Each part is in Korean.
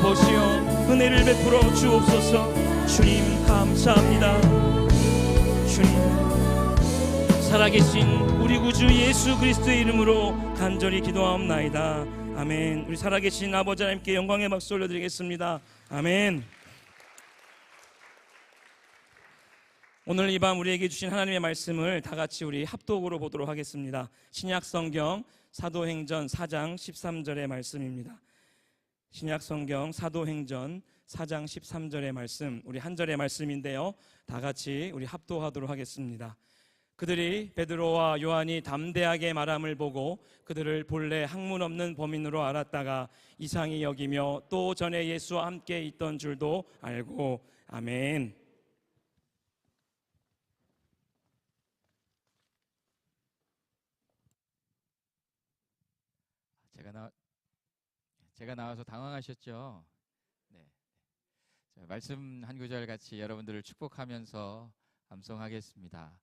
보시어 은혜를 베풀어 주옵소서. 주님 감사합니다. 주님 살아계신 우리 구주 예수 그리스도의 이름으로 간절히 기도하옵나이다. 아멘. 우리 살아계신 아버지 하나님께 영광의 박수 올려드리겠습니다. 아멘. 오늘 이 밤 우리에게 주신 하나님의 말씀을 다 같이 우리 합독으로 보도록 하겠습니다. 신약성경 사도행전 4장 13절의 말씀입니다. 신약성경 사도행전 4장 13절의 말씀, 우리 한 절의 말씀인데요, 다 같이 우리 합독하도록 하겠습니다. 그들이 베드로와 요한이 담대하게 말함을 보고 그들을 본래 학문 없는 범인으로 알았다가 이상히 여기며 또 전에 예수와 함께 있던 줄도 알고. 아멘. 제가 나와서 당황하셨죠? 네. 자, 말씀 한 구절 같이 여러분들을 축복하면서 암송하겠습니다.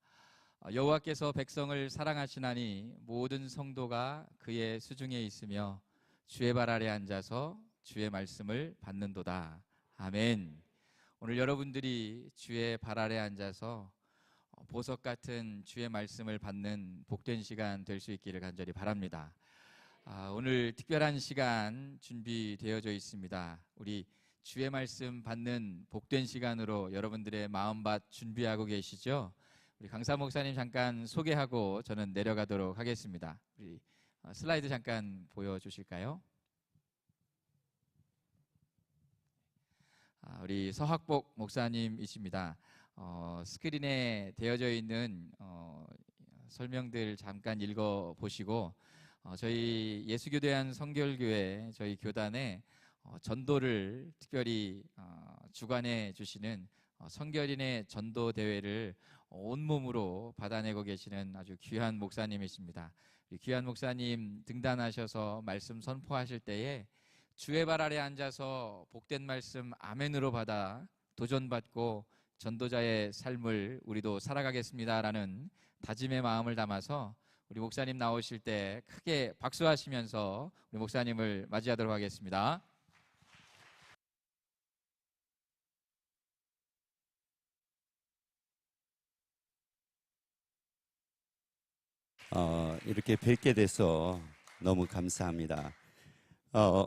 여호와께서 백성을 사랑하시나니 모든 성도가 그의 수중에 있으며 주의 발 아래 앉아서 주의 말씀을 받는도다. 아멘. 오늘 여러분들이 주의 발 아래 앉아서 보석 같은 주의 말씀을 받는 복된 시간 될 수 있기를 간절히 바랍니다. 오늘 특별한 시간 준비되어져 있습니다. 우리 주의 말씀 받는 복된 시간으로 여러분들의 마음밭 준비하고 계시죠? 우리 강사 목사님 잠깐 소개하고 저는 내려가도록 하겠습니다. 우리 슬라이드 잠깐 보여주실까요? 우리 서학복 목사님이십니다. 스크린에 되어져 있는 설명들 잠깐 읽어보시고 저희 예수교대한 성결교회 저희 교단에 전도를 특별히 주관해 주시는 성결인의 전도 대회를 온몸으로 받아내고 계시는 아주 귀한 목사님이십니다. 귀한 목사님 등단하셔서 말씀 선포하실 때에 주의 발 아래 앉아서 복된 말씀 아멘으로 받아 도전받고 전도자의 삶을 우리도 살아가겠습니다라는 다짐의 마음을 담아서 우리 목사님 나오실 때 크게 박수하시면서 우리 목사님을 맞이하도록 하겠습니다. 이렇게 뵙게 돼서 너무 감사합니다.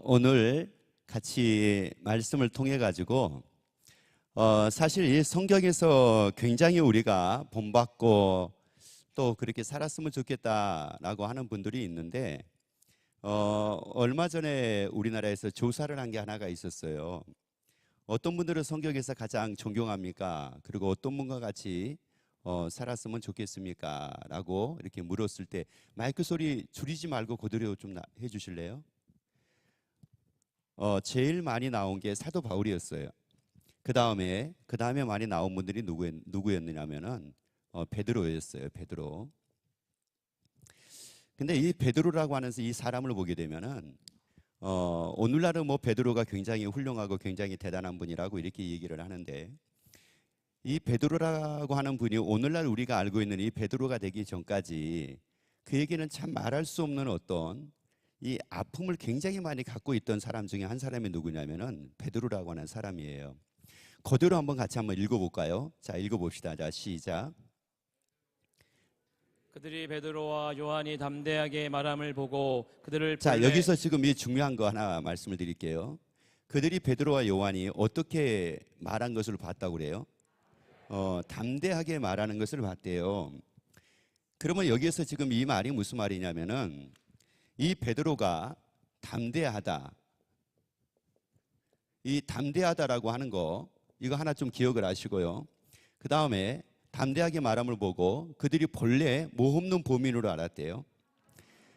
오늘 같이 말씀을 통해 가지고 사실 이 성경에서 굉장히 우리가 본받고 또 그렇게 살았으면 좋겠다라고 하는 분들이 있는데 얼마 전에 우리나라에서 조사를 한 게 하나가 있었어요. 어떤 분들은 성경에서 가장 존경합니까? 그리고 어떤 분과 같이 살았으면 좋겠습니까? 라고 이렇게 물었을 때 마이크 소리 줄이지 말고 그대로 좀 해주실래요? 제일 많이 나온 게 사도 바울이었어요. 그 다음에 많이 나온 분들이 누구였느냐면은 베드로였어요. 베드로. 근데 이 베드로라고 하는 이 사람을 보게 되면은 오늘날은 뭐 베드로가 굉장히 훌륭하고 굉장히 대단한 분이라고 이렇게 얘기를 하는데 이 베드로라고 하는 분이 오늘날 우리가 알고 있는 이 베드로가 되기 전까지 그에게는 참 말할 수 없는 어떤 이 아픔을 굉장히 많이 갖고 있던 사람 중에 한 사람이 누구냐면은 베드로라고 하는 사람이에요. 그대로 한번 같이 한번 읽어볼까요? 자, 읽어봅시다. 자, 시작. 그들이 베드로와 요한이 담대하게 말함을 보고 그들을 자, 여기서 지금 이 중요한 거 하나 말씀을 드릴게요. 그들이 베드로와 요한이 어떻게 말한 것을 봤다고 그래요? 담대하게 말하는 것을 봤대요. 그러면 여기에서 지금 이 말이 무슨 말이냐면은 이 베드로가 담대하다. 이 담대하다라고 하는 거 이거 하나 좀 기억을 하시고요. 그 다음에 담대하게 말함을 보고 그들이 본래 모 없는 범인으로 알았대요.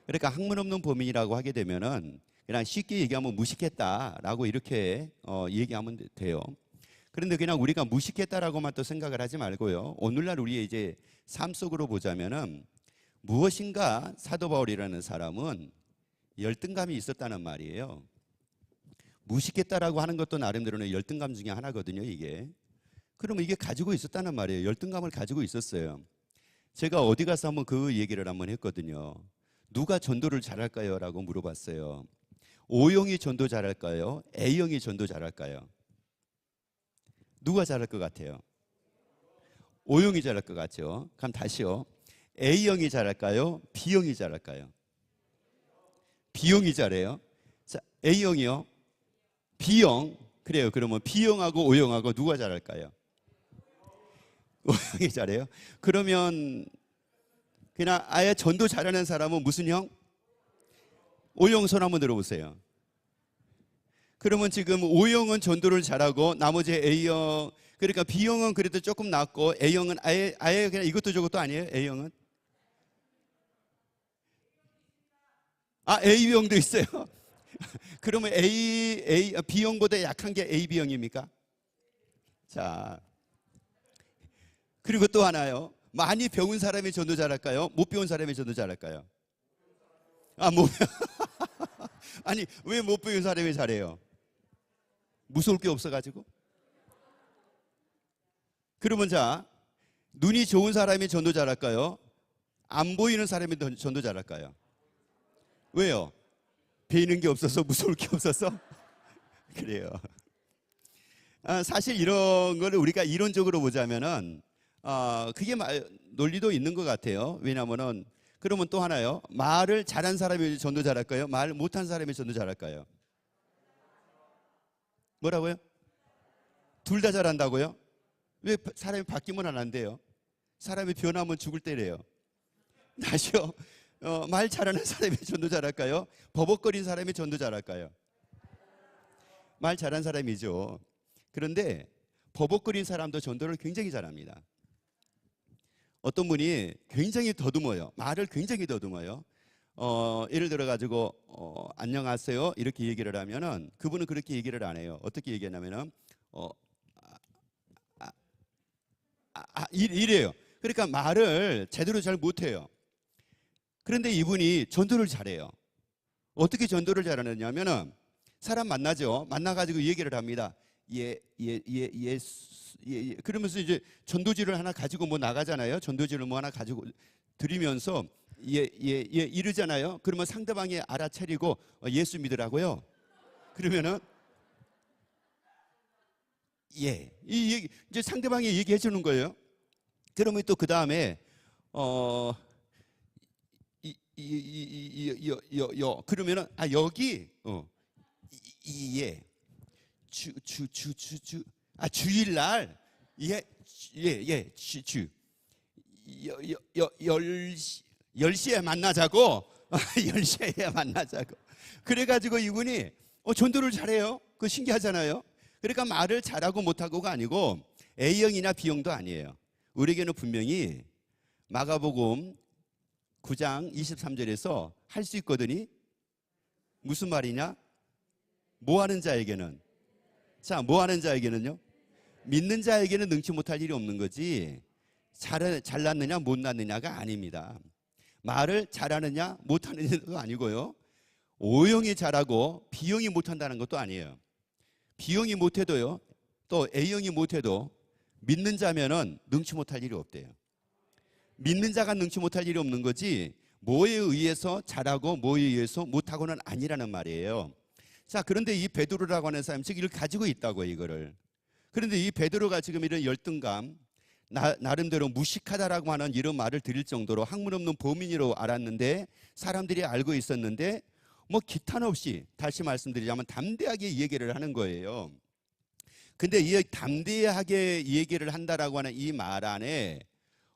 그러니까 학문 없는 범인이라고 하게 되면은 그냥 쉽게 얘기하면 무식했다라고 이렇게 얘기하면 돼요. 그런데 그냥 우리가 무식했다라고만 또 생각을 하지 말고요. 오늘날 우리의 이제 삶 속으로 보자면은 무엇인가 사도 바울이라는 사람은 열등감이 있었다는 말이에요. 무식했다라고 하는 것도 나름대로는 열등감 중에 하나거든요, 이게. 그러면 이게 가지고 있었다는 말이에요. 열등감을 가지고 있었어요. 제가 어디 가서 한번 그 얘기를 한번 했거든요. 누가 전도를 잘할까요? 라고 물어봤어요. O형이 전도 잘할까요? A형이 전도 잘할까요? 누가 잘할 것 같아요? O형이 잘할 것 같죠? 그럼 다시요. A형이 잘할까요? B형이 잘할까요? B형이 잘해요. 자, A형이요. B형. 그래요. 그러면 B형하고 O형하고 누가 잘할까요? O형이 잘해요. 그러면 그냥 아예 전도 잘하는 사람은 무슨 형? O형 손 한번 들어보세요. 그러면 지금 O형은 전도를 잘하고 나머지 A형, 그러니까 B형은 그래도 조금 낫고 A형은 아예 그냥 이것도 저것도 아니에요? A형은? 아, A형도 있어요. 그러면 B형보다 약한 게 AB형입니까? 자, 그리고 또 하나요. 많이 배운 사람이 전도 잘할까요? 못 배운 사람이 전도 잘할까요? 아, 아니, 왜 못 배운 사람이 잘해요? 무서울 게 없어가지고? 그러면 자, 눈이 좋은 사람이 전도 잘할까요? 안 보이는 사람이 전도 잘할까요? 왜요? 배이는 게 없어서, 무서울 게 없어서? 그래요. 사실 이런 거를 우리가 이론적으로 보자면은 그게 논리도 있는 것 같아요. 왜냐하면은 그러면 또 하나요. 말을 잘한 사람이 전도 잘할까요? 말 못한 사람이 전도 잘할까요? 뭐라고요? 둘 다 잘한다고요? 왜 사람이 바뀌면 안 돼요? 사람이 변하면 죽을 때래요. 다시요. 말 잘하는 사람이 전도 잘할까요? 버벅거린 사람이 전도 잘할까요? 말 잘한 사람이죠. 그런데 버벅거린 사람도 전도를 굉장히 잘합니다. 어떤 분이 굉장히 더듬어요. 말을 굉장히 더듬어요. 예를 들어 가지고 안녕하세요 이렇게 얘기를 하면은 그분은 그렇게 얘기를 안 해요. 어떻게 얘기하냐면은 이래요. 그러니까 말을 제대로 잘 못해요. 그런데 이분이 전도를 잘해요. 어떻게 전도를 잘하느냐면은 사람 만나죠. 만나가지고 얘기를 합니다. 예. 그러면서 이제 전도지를 하나 가지고 뭐 나가잖아요. 전도지를 뭐 하나 가지고 드리면서 이러잖아요. 그러면 상대방이 알아차리고 예수 믿으라고요. 그러면은 이 얘기 이제 상대방이 얘기해 주는 거예요. 그러면 또 그 다음에 그러면은 여기 주일날 주 10시에 만나자고 10시에 만나자고 그래가지고 이분이 전도를 잘해요. 그거 신기하잖아요. 그러니까 말을 잘하고 못하고가 아니고 A형이나 B형도 아니에요. 우리에게는 분명히 마가복음 9장 23절에서 할 수 있거든요. 무슨 말이냐? 뭐 하는 자에게는? 자, 뭐 하는 자에게는요? 믿는 자에게는 능치 못할 일이 없는 거지. 잘났느냐 못났느냐가 아닙니다. 말을 잘하느냐 못하느냐도 아니고요. O형이 잘하고 B형이 못한다는 것도 아니에요. B형이 못해도요. 또 A형이 못해도 믿는 자면은 능치 못할 일이 없대요. 믿는 자가 능치 못할 일이 없는 거지 뭐에 의해서 잘하고 뭐에 의해서 못하고는 아니라는 말이에요. 자, 그런데 이 베드로라고 하는 사람이 지금 이걸 가지고 있다고 이거를. 그런데 이 베드로가 지금 이런 열등감 나름대로 무식하다라고 하는 이런 말을 드릴 정도로 학문 없는 범인으로 알았는데 사람들이 알고 있었는데 뭐 기탄 없이 다시 말씀드리자면 담대하게 얘기를 하는 거예요. 근데 이 담대하게 얘기를 한다라고 하는 이 말 안에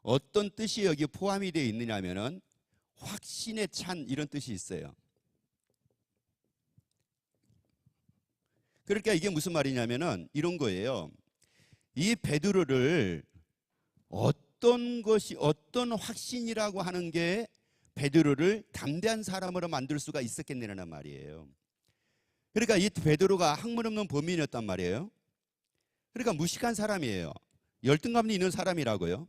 어떤 뜻이 여기 포함이 되어 있느냐면은 확신에 찬 이런 뜻이 있어요. 그러니까 이게 무슨 말이냐면은 이런 거예요. 이 베드로를 어떤 확신이라고 하는 게 베드로를 담대한 사람으로 만들 수가 있었겠느냐는 말이에요. 그러니까 이 베드로가 학문 없는 범인이었단 말이에요. 그러니까 무식한 사람이에요. 열등감이 있는 사람이라고요.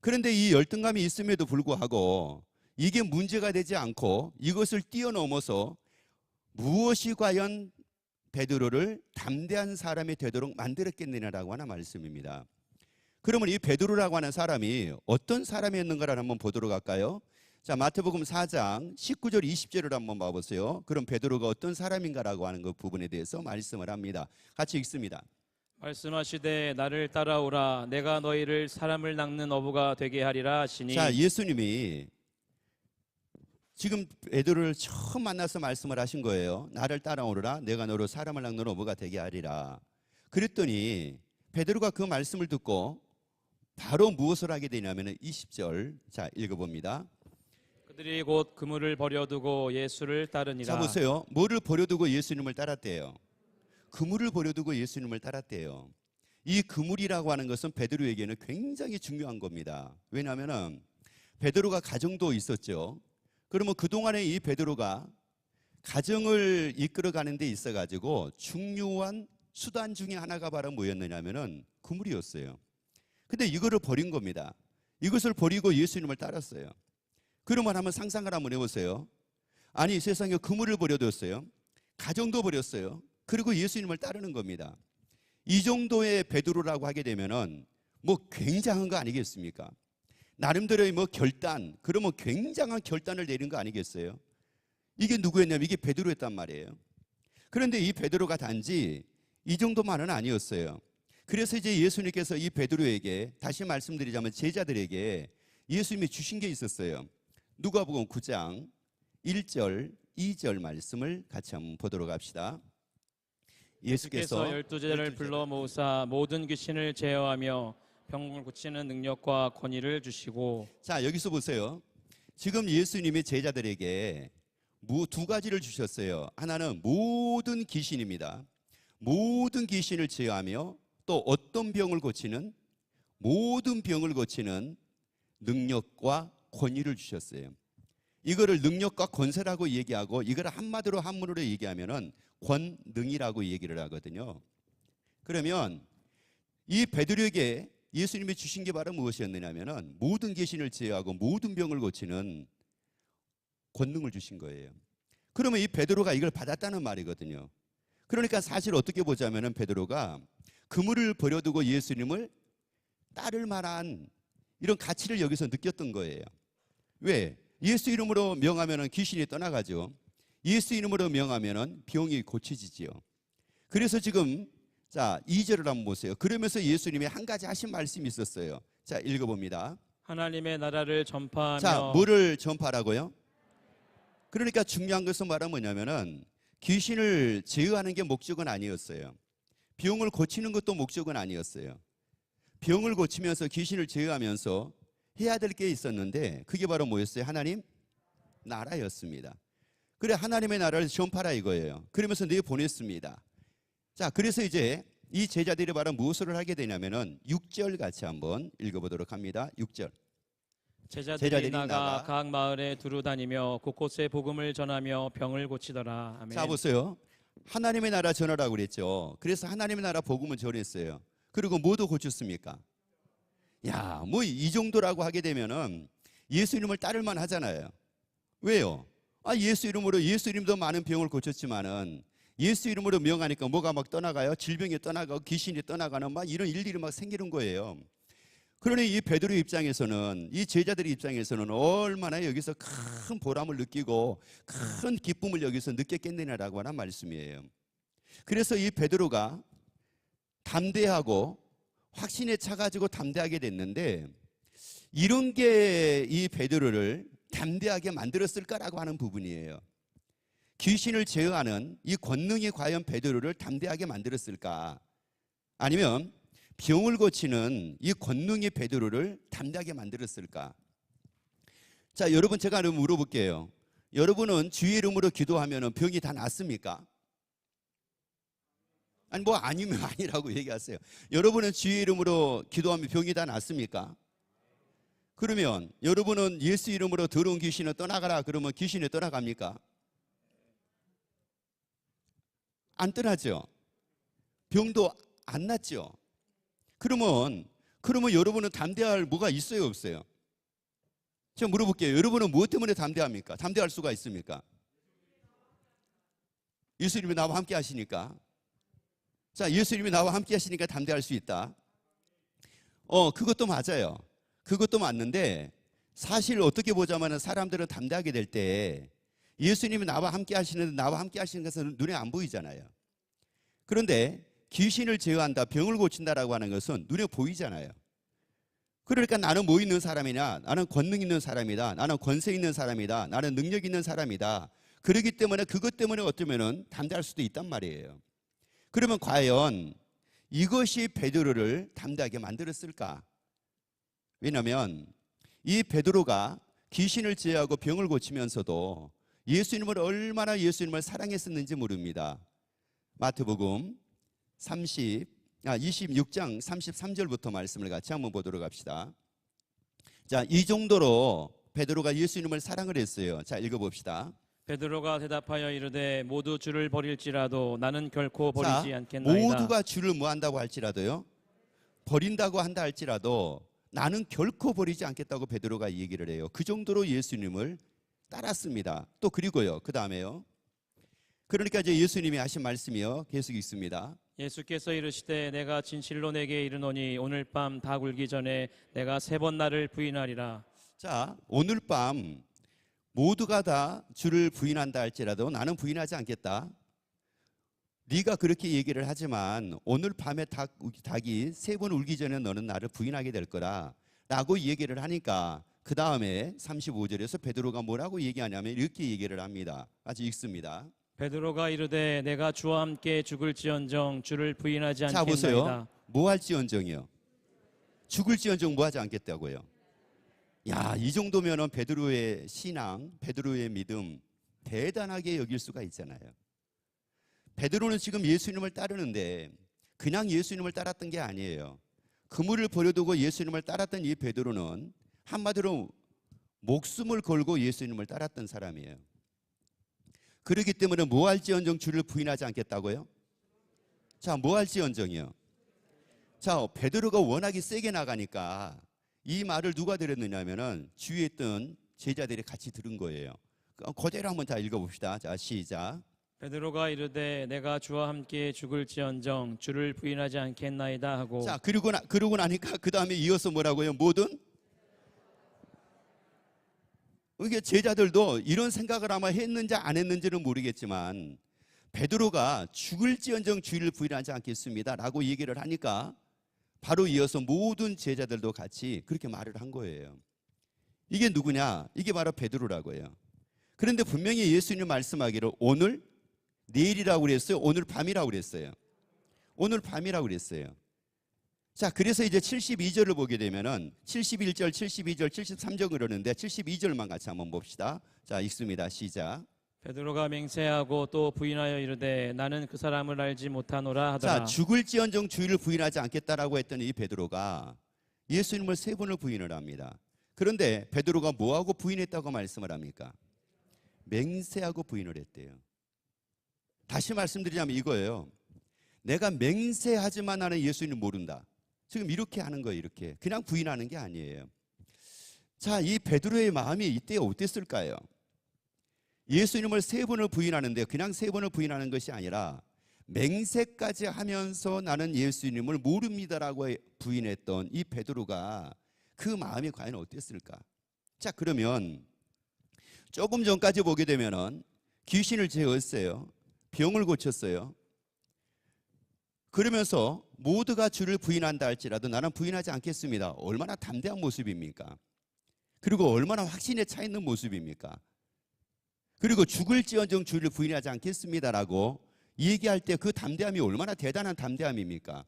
그런데 이 열등감이 있음에도 불구하고 이게 문제가 되지 않고 이것을 뛰어넘어서 무엇이 과연 베드로를 담대한 사람이 되도록 만들었겠느냐라고 하는 말씀입니다. 그러면 이 베드로라고 하는 사람이 어떤 사람이었는가를 한번 보도록 할까요? 자, 마태복음 4장 19절 20절을 한번 봐보세요. 그럼 베드로가 어떤 사람인가라고 하는 그 부분에 대해서 말씀을 합니다. 같이 읽습니다. 말씀하시되 나를 따라오라 내가 너희를 사람을 낚는 어부가 되게 하리라 하시니. 자, 예수님이 지금 베드로를 처음 만나서 말씀을 하신 거예요. 나를 따라오라 내가 너로 사람을 낚는 어부가 되게 하리라. 그랬더니 베드로가 그 말씀을 듣고 바로 무엇을 하게 되냐면 20절 자 읽어봅니다. 그들이 곧 그물을 버려두고 예수를 따르니라. 자 보세요. 뭐를 버려두고 예수님을 따랐대요? 그물을 버려두고 예수님을 따랐대요. 이 그물이라고 하는 것은 베드로에게는 굉장히 중요한 겁니다. 왜냐하면 베드로가 가정도 있었죠. 그러면 그동안에 이 베드로가 가정을 이끌어가는 데 있어가지고 중요한 수단 중에 하나가 바로 뭐였느냐면은 그물이었어요. 근데 이거를 버린 겁니다. 이것을 버리고 예수님을 따랐어요. 그러면 한번 상상을 한번 해보세요. 아니 세상에 그물을 버려뒀어요. 가정도 버렸어요. 그리고 예수님을 따르는 겁니다. 이 정도의 베드로라고 하게 되면은 뭐 굉장한 거 아니겠습니까? 나름대로의 뭐 결단, 그러면 굉장한 결단을 내린 거 아니겠어요? 이게 누구였냐면 이게 베드로였단 말이에요. 그런데 이 베드로가 단지 이 정도만은 아니었어요. 그래서 이제 예수님께서 이 베드로에게 다시 말씀드리자면 제자들에게 예수님이 주신 게 있었어요. 누가복음 9장 1절 2절 말씀을 같이 한번 보도록 합시다. 예수께서 12제자를 불러 모으사 모든 귀신을 제어하며 병을 고치는 능력과 권위를 주시고. 자 여기서 보세요. 지금 예수님이 제자들에게 두 가지를 주셨어요. 하나는 모든 귀신입니다. 모든 귀신을 제어하며 또 어떤 병을 고치는 모든 병을 고치는 능력과 권위를 주셨어요. 이거를 능력과 권세라고 얘기하고 이거를 한마디로 한문으로 얘기하면은 권능이라고 얘기를 하거든요. 그러면 이 베드로에게 예수님이 주신 게 바로 무엇이었느냐면은 모든 귀신을 제어하고 모든 병을 고치는 권능을 주신 거예요. 그러면 이 베드로가 이걸 받았다는 말이거든요. 그러니까 사실 어떻게 보자면은 베드로가 그물을 버려두고 예수님을 따를 만한 이런 가치를 여기서 느꼈던 거예요. 왜? 예수 이름으로 명하면은 귀신이 떠나가죠. 예수 이름으로 명하면은 병이 고쳐지지요. 그래서 지금 자 2절을 한번 보세요. 그러면서 예수님이 한 가지 하신 말씀이 있었어요. 자 읽어봅니다. 하나님의 나라를 전파하며. 자 뭐를 전파하라고요? 그러니까 중요한 것은 뭐냐면은 귀신을 제어하는 게 목적은 아니었어요. 병을 고치는 것도 목적은 아니었어요. 병을 고치면서 귀신을 제어하면서 해야 될 게 있었는데 그게 바로 뭐였어요? 하나님 나라였습니다. 그래 하나님의 나라를 전파라 이거예요. 그러면서 내보냈습니다. 자 그래서 이제 이 제자들이 바로 무엇을 하게 되냐면은 6절 같이 한번 읽어보도록 합니다. 6절 제자들이 나가 각 마을에 두루 다니며 곳곳에 복음을 전하며 병을 고치더라. 아멘. 자 보세요. 하나님의 나라 전하라고 그랬죠. 그래서 하나님의 나라 복음을 전했어요. 그리고 뭐도 고쳤습니까? 야, 뭐 이 정도라고 하게 되면은 예수님을 따를만 하잖아요. 왜요? 예수 이름으로 예수 이름도 많은 병을 고쳤지만은 예수 이름으로 명하니까 뭐가 막 떠나가요? 질병이 떠나가고 귀신이 떠나가는 막 이런 일들이 막 생기는 거예요. 그러니 이 베드로 입장에서는 이 제자들의 입장에서는 얼마나 여기서 큰 보람을 느끼고 큰 기쁨을 여기서 느꼈겠느냐라고 하는 말씀이에요. 그래서 이 베드로가 담대하고 확신에 차가지고 담대하게 됐는데 이런 게 이 베드로를 담대하게 만들었을까라고 하는 부분이에요. 귀신을 제어하는 이 권능이 과연 베드로를 담대하게 만들었을까? 아니면 병을 고치는 이 권능이 베드로를 담대하게 만들었을까? 자, 여러분 제가 한번 물어볼게요. 여러분은 주의 이름으로 기도하면 병이 다 낫습니까? 아니 뭐 아니면 아니라고 얘기하세요. 여러분은 주의 이름으로 기도하면 병이 다 낫습니까? 그러면 여러분은 예수 이름으로 더러운 귀신을 떠나가라 그러면 귀신이 떠나갑니까? 안 떠나죠. 병도 안 낫죠. 그러면 여러분은 담대할 뭐가 있어요, 없어요? 제가 물어볼게요. 여러분은 무엇 때문에 담대합니까? 담대할 수가 있습니까? 예수님이 나와 함께 하시니까. 자, 예수님이 나와 함께 하시니까 담대할 수 있다. 그것도 맞아요. 그것도 맞는데 사실 어떻게 보자면 사람들은 담대하게 될 때 예수님이 나와 함께 하시는 것은 눈에 안 보이잖아요. 그런데 귀신을 제어한다, 병을 고친다라고 하는 것은 눈에 보이잖아요. 그러니까 나는 뭐 있는 사람이냐, 나는 권능 있는 사람이다, 나는 권세 있는 사람이다, 나는 능력 있는 사람이다. 그렇기 때문에 그것 때문에 어쩌면은 담대할 수도 있단 말이에요. 그러면 과연 이것이 베드로를 담대하게 만들었을까? 왜냐하면 이 베드로가 귀신을 제어하고 병을 고치면서도 예수님을 사랑했었는지 모릅니다. 마태복음 26장 33절부터 말씀을 같이 한번 보도록 합시다. 자, 이 정도로 베드로가 예수님을 사랑을 했어요. 자, 읽어봅시다. 베드로가 대답하여 이르되 모두 주를 버릴지라도 나는 결코 버리지 않겠나이다. 모두가 주를 뭐 한다고 할지라도요, 버린다고 한다 할지라도 나는 결코 버리지 않겠다고 베드로가 얘기를 해요. 그 정도로 예수님을 따랐습니다. 또 그리고요, 그 다음에요. 그러니까 이제 예수님이 하신 말씀이요, 계속 있습니다. 예수께서 이르시되 내가 진실로 내게 이르노니 오늘 밤 다 굴기 전에 내가 3번 나를 부인하리라. 자, 오늘 밤 모두가 다 주를 부인한다 할지라도 나는 부인하지 않겠다. 네가 그렇게 얘기를 하지만 오늘 밤에 닭이 3번 울기 전에 너는 나를 부인하게 될 거라 라고 얘기를 하니까 그 다음에 35절에서 베드로가 뭐라고 얘기하냐면 이렇게 얘기를 합니다. 아주 읽습니다. 베드로가 이르되 내가 주와 함께 죽을지언정 주를 부인하지 자, 않겠나이다. 보세요. 뭐 할지언정이요? 죽을지언정 뭐 하지 않겠다고요? 야, 이 정도면은 베드로의 신앙, 베드로의 믿음 대단하게 여길 수가 있잖아요. 베드로는 지금 예수님을 따르는데 그냥 예수님을 따랐던 게 아니에요. 그물을 버려두고 예수님을 따랐던 이 베드로는 한마디로 목숨을 걸고 예수님을 따랐던 사람이에요. 그렇기 때문에 뭐 할지언정 주를 부인하지 않겠다고요? 자, 뭐 할지언정이요? 자, 베드로가 워낙에 세게 나가니까 이 말을 누가 들었느냐면은 주위에 있던 제자들이 같이 들은 거예요. 그대로 한번 다 읽어봅시다. 자, 시작. 베드로가 이르되 내가 주와 함께 죽을지언정 주를 부인하지 않겠나이다 하고. 자, 그러고 나니까 그 다음에 이어서 뭐라고요? 뭐든? 이게 제자들도 이런 생각을 아마 했는지 안 했는지는 모르겠지만 베드로가 죽을지언정 주를 부인하지 않겠습니다 라고 얘기를 하니까 바로 이어서 모든 제자들도 같이 그렇게 말을 한 거예요. 이게 누구냐? 이게 바로 베드로라고요. 그런데 분명히 예수님 말씀하기를 오늘, 내일이라고 그랬어요? 오늘 밤이라고 그랬어요? 오늘 밤이라고 그랬어요. 자, 그래서 이제 72절을 보게 되면은 71절, 72절, 73절 그러는데 72절만 같이 한번 봅시다. 자, 읽습니다. 시작. 베드로가 맹세하고 또 부인하여 이르되 나는 그 사람을 알지 못하노라 하더라. 자, 죽을지언정 주를 부인하지 않겠다라고 했던 이 베드로가 예수님을 3번을 부인을 합니다. 그런데 베드로가 뭐하고 부인했다고 말씀을 합니까? 맹세하고 부인을 했대요. 다시 말씀드리자면 이거예요. 내가 맹세하지만 나는 예수님 모른다. 지금 이렇게 하는 거예요. 이렇게 그냥 부인하는 게 아니에요. 자, 이 베드로의 마음이 이때 어땠을까요? 예수님을 3번을 부인하는데 그냥 3번을 부인하는 것이 아니라 맹세까지 하면서 나는 예수님을 모릅니다라고 부인했던 이 베드로가 그 마음이 과연 어땠을까? 자, 그러면 조금 전까지 보게 되면은 귀신을 제어했어요. 병을 고쳤어요. 그러면서 모두가 주를 부인한다 할지라도 나는 부인하지 않겠습니다. 얼마나 담대한 모습입니까? 그리고 얼마나 확신에 차 있는 모습입니까? 그리고 죽을지언정 주를 부인하지 않겠습니다라고 얘기할 때 그 담대함이 얼마나 대단한 담대함입니까?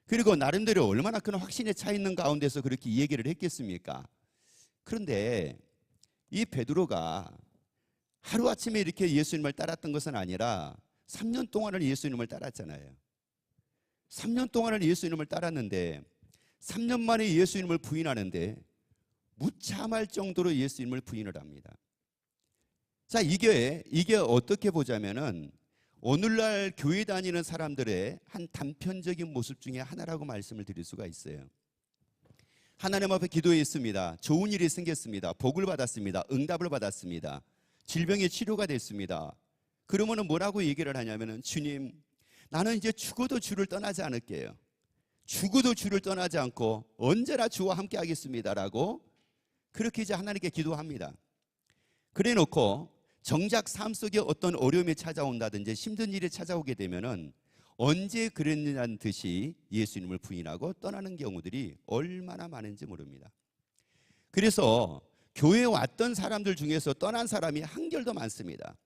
그리고 나름대로 얼마나 큰 확신에 차 있는 가운데서 그렇게 얘기를 했겠습니까? 그런데 이 베드로가 하루아침에 이렇게 예수님을 따랐던 것은 아니라 3년 동안을 예수님을 따랐잖아요. 3년 동안을 예수님을 따랐는데 3년 만에 예수님을 부인하는데 무참할 정도로 예수님을 부인을 합니다. 자, 이게 어떻게 보자면은 오늘날 교회 다니는 사람들의 한 단편적인 모습 중에 하나라고 말씀을 드릴 수가 있어요. 하나님 앞에 기도했습니다. 좋은 일이 생겼습니다. 복을 받았습니다. 응답을 받았습니다. 질병의 치료가 됐습니다. 그러면은 뭐라고 얘기를 하냐면은 주님, 나는 이제 죽어도 주를 떠나지 않을게요. 죽어도 주를 떠나지 않고 언제나 주와 함께 하겠습니다라고 그렇게 이제 하나님께 기도합니다. 그래 놓고 정작 삶 속에 어떤 어려움이 찾아온다든지 힘든 일이 찾아오게 되면은 언제 그랬느냐는 듯이 예수님을 부인하고 떠나는 경우들이 얼마나 많은지 모릅니다. 그래서 교회에 왔던 사람들 중에서 떠난 사람이 한결 더 많습니다.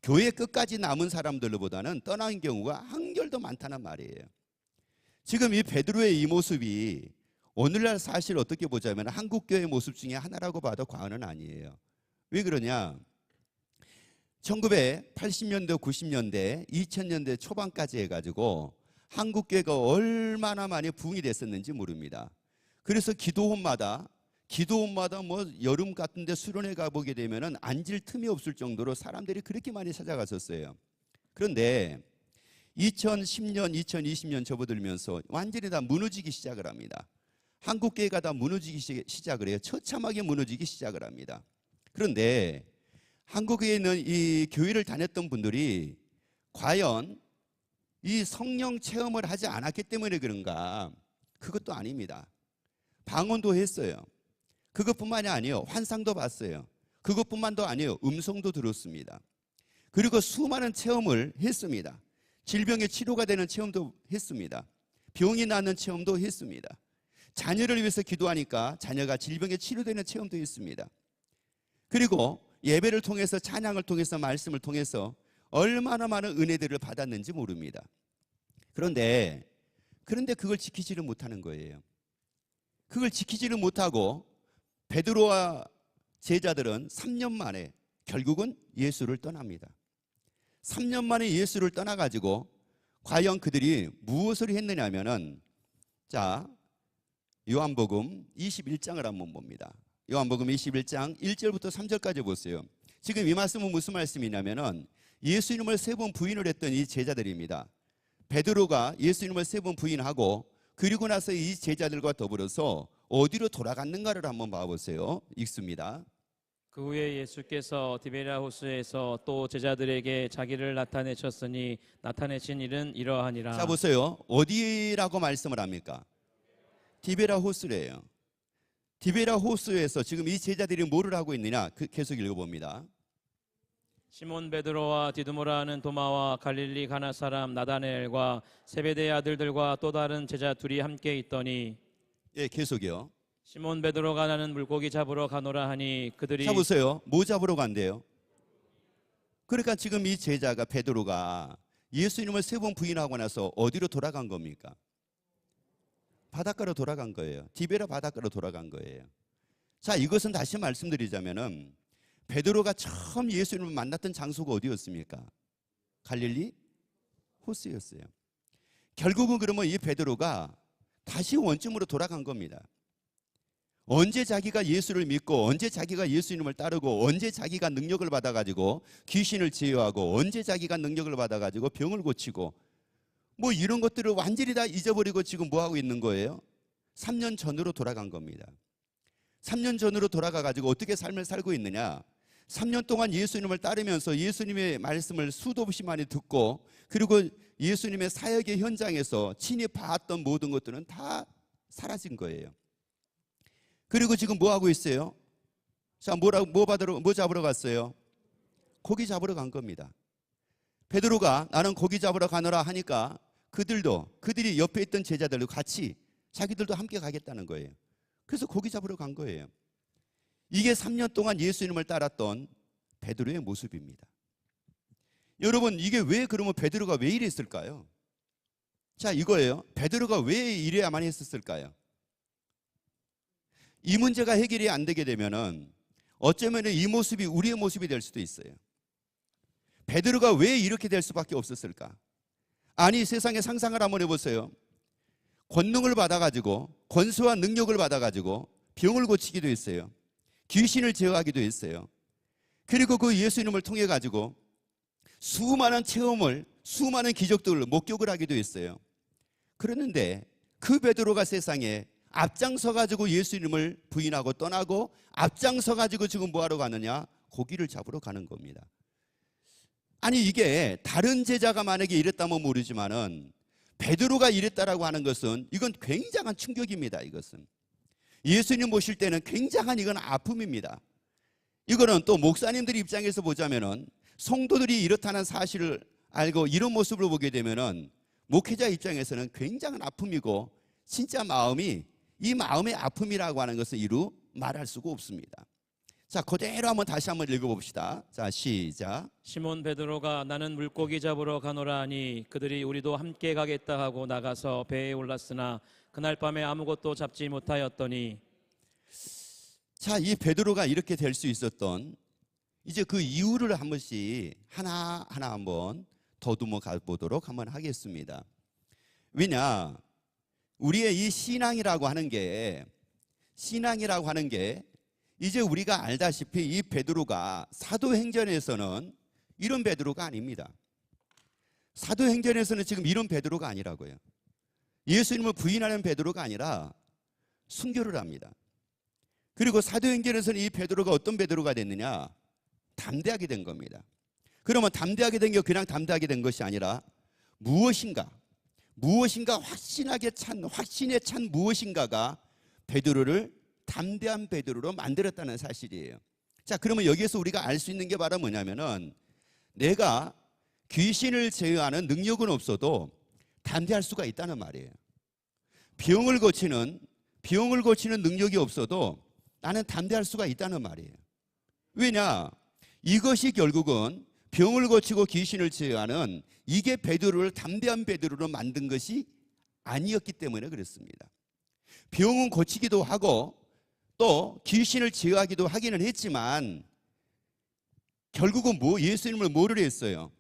교회 끝까지 남은 사람들보다는 떠난 경우가 한결 더 많다는 말이에요. 지금 이 베드로의 이 모습이 오늘날 사실 어떻게 보자면 한국교회 모습 중에 하나라고 봐도 과언은 아니에요. 왜 그러냐? 1980년대, 90년대, 2000년대 초반까지 해가지고 한국교회가 얼마나 많이 부흥이 됐었는지 모릅니다. 그래서 기도원마다 뭐 여름 같은데 수련회 가보게 되면은 앉을 틈이 없을 정도로 사람들이 그렇게 많이 찾아갔었어요. 그런데 2010년, 2020년 접어들면서 완전히 다 무너지기 시작을 합니다. 한국교회가 다 무너지기 시작을 해요. 처참하게 무너지기 시작을 합니다. 그런데 한국에 있는 이 교회를 다녔던 분들이 과연 이 성령 체험을 하지 않았기 때문에 그런가? 그것도 아닙니다. 방언도 했어요. 그것뿐만이 아니에요. 환상도 봤어요. 그것뿐만도 아니에요. 음성도 들었습니다. 그리고 수많은 체험을 했습니다. 질병의 치료가 되는 체험도 했습니다. 병이 낫는 체험도 했습니다. 자녀를 위해서 기도하니까 자녀가 질병에 치료되는 체험도 했습니다. 그리고 예배를 통해서 찬양을 통해서 말씀을 통해서 얼마나 많은 은혜들을 받았는지 모릅니다. 그런데 그걸 지키지를 못하는 거예요. 그걸 지키지를 못하고 베드로와 제자들은 3년 만에 결국은 예수를 떠납니다. 3년 만에 예수를 떠나가지고 과연 그들이 무엇을 했느냐 하면은, 자, 요한복음 21장을 한번 봅니다. 요한복음 21장 1절부터 3절까지 보세요. 지금 이 말씀은 무슨 말씀이냐면은 예수님을 3번 부인을 했던 이 제자들입니다. 베드로가 예수님을 3번 부인하고 그리고 나서 이 제자들과 더불어서 어디로 돌아갔는가를 한번 봐보세요. 읽습니다. 그 후에 예수께서 디베랴 호수에서 또 제자들에게 자기를 나타내셨으니 나타내신 일은 이러하니라. 자, 보세요. 어디라고 말씀을 합니까? 디베랴 호수래요. 디베랴 호수에서 지금 이 제자들이 뭐를 하고 있느냐? 계속 읽어봅니다. 시몬 베드로와 디두모라 하는 도마와 갈릴리 가나 사람 나다나엘과 세베대의 아들들과 또 다른 제자 둘이 함께 있더니, 예, 계속이요. 시몬 베드로가 나는 물고기 잡으러 가노라 하니 그들이. 자, 보세요. 뭐 잡으러 간대요? 그러니까 지금 이 제자가 베드로가 예수님을 3번 부인하고 나서 어디로 돌아간 겁니까? 바닷가로 돌아간 거예요. 디베랴 바닷가로 돌아간 거예요. 자, 이것은 다시 말씀드리자면은 베드로가 처음 예수님을 만났던 장소가 어디였습니까? 갈릴리 호수였어요. 결국은 그러면 이 베드로가 다시 원점으로 돌아간 겁니다. 언제 자기가 예수를 믿고 언제 자기가 예수님을 따르고 언제 자기가 능력을 받아가지고 귀신을 제어하고 언제 자기가 능력을 받아가지고 병을 고치고 뭐 이런 것들을 완전히 다 잊어버리고 지금 뭐 하고 있는 거예요? 3년 전으로 돌아간 겁니다. 3년 전으로 돌아가가지고 어떻게 삶을 살고 있느냐? 3년 동안 예수님을 따르면서 예수님의 말씀을 수도 없이 많이 듣고 그리고 예수님의 사역의 현장에서 친히 봤던 모든 것들은 다 사라진 거예요. 그리고 지금 뭐 하고 있어요? 자, 뭐 잡으러 갔어요? 고기 잡으러 간 겁니다. 베드로가 나는 고기 잡으러 가노라 하니까 그들이 옆에 있던 제자들도 같이 자기들도 함께 가겠다는 거예요. 그래서 고기 잡으러 간 거예요. 이게 3년 동안 예수님을 따랐던 베드로의 모습입니다. 여러분, 이게 그러면 베드로가 왜 이랬을까요? 자, 이거예요. 베드로가 왜 이래야만 했었을까요? 이 문제가 해결이 안 되게 되면은 어쩌면 이 모습이 우리의 모습이 될 수도 있어요. 베드로가 왜 이렇게 될 수밖에 없었을까? 아니, 세상의 상상을 한번 해보세요. 권능을 받아가지고 권수와 능력을 받아가지고 병을 고치기도 했어요. 귀신을 제어하기도 했어요. 그리고 그 예수님을 통해 가지고 수많은 체험을, 수많은 기적들을 목격을 하기도 했어요. 그랬는데 그 베드로가 세상에 앞장서 가지고 예수님을 부인하고 떠나고 앞장서 가지고 지금 뭐 하러 가느냐? 고기를 잡으러 가는 겁니다. 아니, 이게 다른 제자가 만약에 이랬다면 모르지만은 베드로가 이랬다라고 하는 것은 이건 굉장한 충격입니다. 예수님 보실 때는 굉장한 이건 아픔입니다. 이거는 또 목사님들 입장에서 보자면은 성도들이 이렇다는 사실을 알고 이런 모습을 보게 되면은 목회자 입장에서는 굉장한 아픔이고 진짜 마음이 이 마음의 아픔이라고 하는 것을 이루 말할 수가 없습니다. 자, 그대로 한번 다시 한번 읽어봅시다. 자, 시작. 시몬 베드로가 나는 물고기 잡으러 가노라 하니 그들이 우리도 함께 가겠다 하고 나가서 배에 올랐으나 그날 밤에 아무것도 잡지 못하였더니. 자, 이 베드로가 이렇게 될 수 있었던 이제 그 이유를 한 번씩 하나하나 한번 더듬어 가보도록 한번 하겠습니다. 왜냐, 우리의 이 신앙이라고 하는 게 이제 우리가 알다시피 이 베드로가 사도행전에서는 이런 베드로가 아닙니다. 사도행전에서는 지금 이런 베드로가 아니라고요. 예수님을 부인하는 베드로가 아니라 순교를 합니다. 그리고 사도행전에서는 이 베드로가 어떤 베드로가 됐느냐? 담대하게 된 겁니다. 그러면 담대하게 된 게 그냥 담대하게 된 것이 아니라 무엇인가 확신에 찬 무엇인가가 베드로를 담대한 베드로로 만들었다는 사실이에요. 자, 그러면 여기에서 우리가 알 수 있는 게 바로 뭐냐면은 내가 귀신을 제어하는 능력은 없어도 담대할 수가 있다는 말이에요. 병을 고치는 능력이 없어도 나는 담대할 수가 있다는 말이에요. 왜냐? 이것이 결국은 병을 고치고 귀신을 제어하는 이게 베드로를 담대한 베드로로 만든 것이 아니었기 때문에 그렇습니다. 병은 고치기도 하고 또 귀신을 제어하기도 하기는 했지만 결국은 예수님을 뭐를 했어요?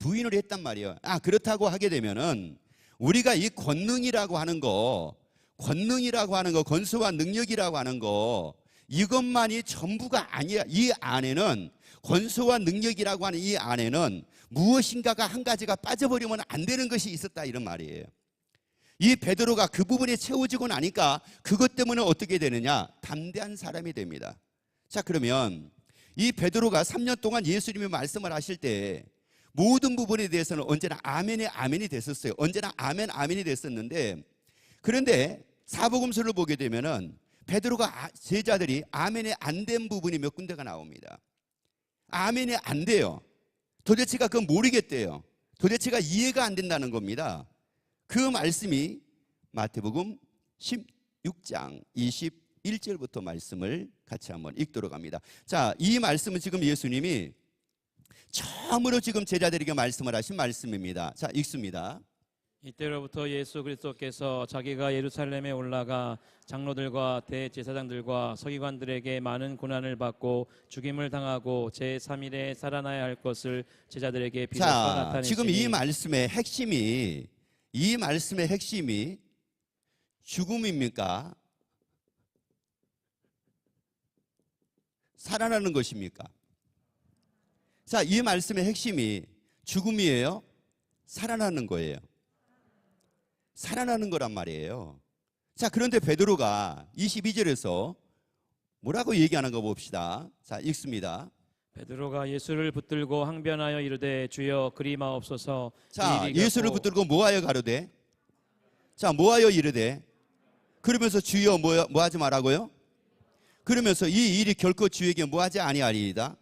부인을 했단 말이에요. 그렇다고 하게 되면은 우리가 이 권능이라고 하는 거, 권수와 능력이라고 하는 거, 이것만이 전부가 아니야. 이 안에는 권수와 능력이라고 하는 이 안에는 무엇인가가 한 가지가 빠져버리면 안 되는 것이 있었다, 이런 말이에요. 이 베드로가 그 부분에 채워지고 나니까 그것 때문에 어떻게 되느냐? 담대한 사람이 됩니다. 자, 그러면 이 베드로가 3년 동안 예수님이 말씀을 하실 때 모든 부분에 대해서는 언제나 아멘이 됐었어요. 언제나 아멘이 됐었는데, 그런데 사복음서를 보게 되면은 베드로가 제자들이 아멘이 안 된 부분이 몇 군데가 나옵니다. 아멘이 안 돼요. 도대체가 그건 모르겠대요. 도대체가 이해가 안 된다는 겁니다. 그 말씀이 마태복음 16장 21절부터 말씀을 같이 한번 읽도록 합니다. 자, 이 말씀은 지금 예수님이 처음으로 지금 제자들에게 말씀을 하신 말씀입니다. 자, 읽습니다. 이때로부터 예수 그리스도께서 자기가 예루살렘에 올라가 장로들과 대제사장들과 서기관들에게 많은 고난을 받고 죽임을 당하고 제3일에 살아나야 할 것을 제자들에게 비로소 나타내시니. 지금 이 말씀의 핵심이 죽음입니까? 살아나는 것입니까? 자, 이 말씀의 핵심이 죽음이에요? 살아나는 거예요. 살아나는 거란 말이에요. 자, 그런데 베드로가 22절에서 뭐라고 얘기하는 거 봅시다. 자, 읽습니다. 베드로가 예수를 붙들고 항변하여 이르되 주여 그리 마옵소서. 자, 예수를 붙들고 뭐하여 가로되? 자, 뭐하여 이르되? 그러면서 주여 뭐하지 말라고요? 그러면서 이 일이 결코 주에게 뭐하지 아니하리이다.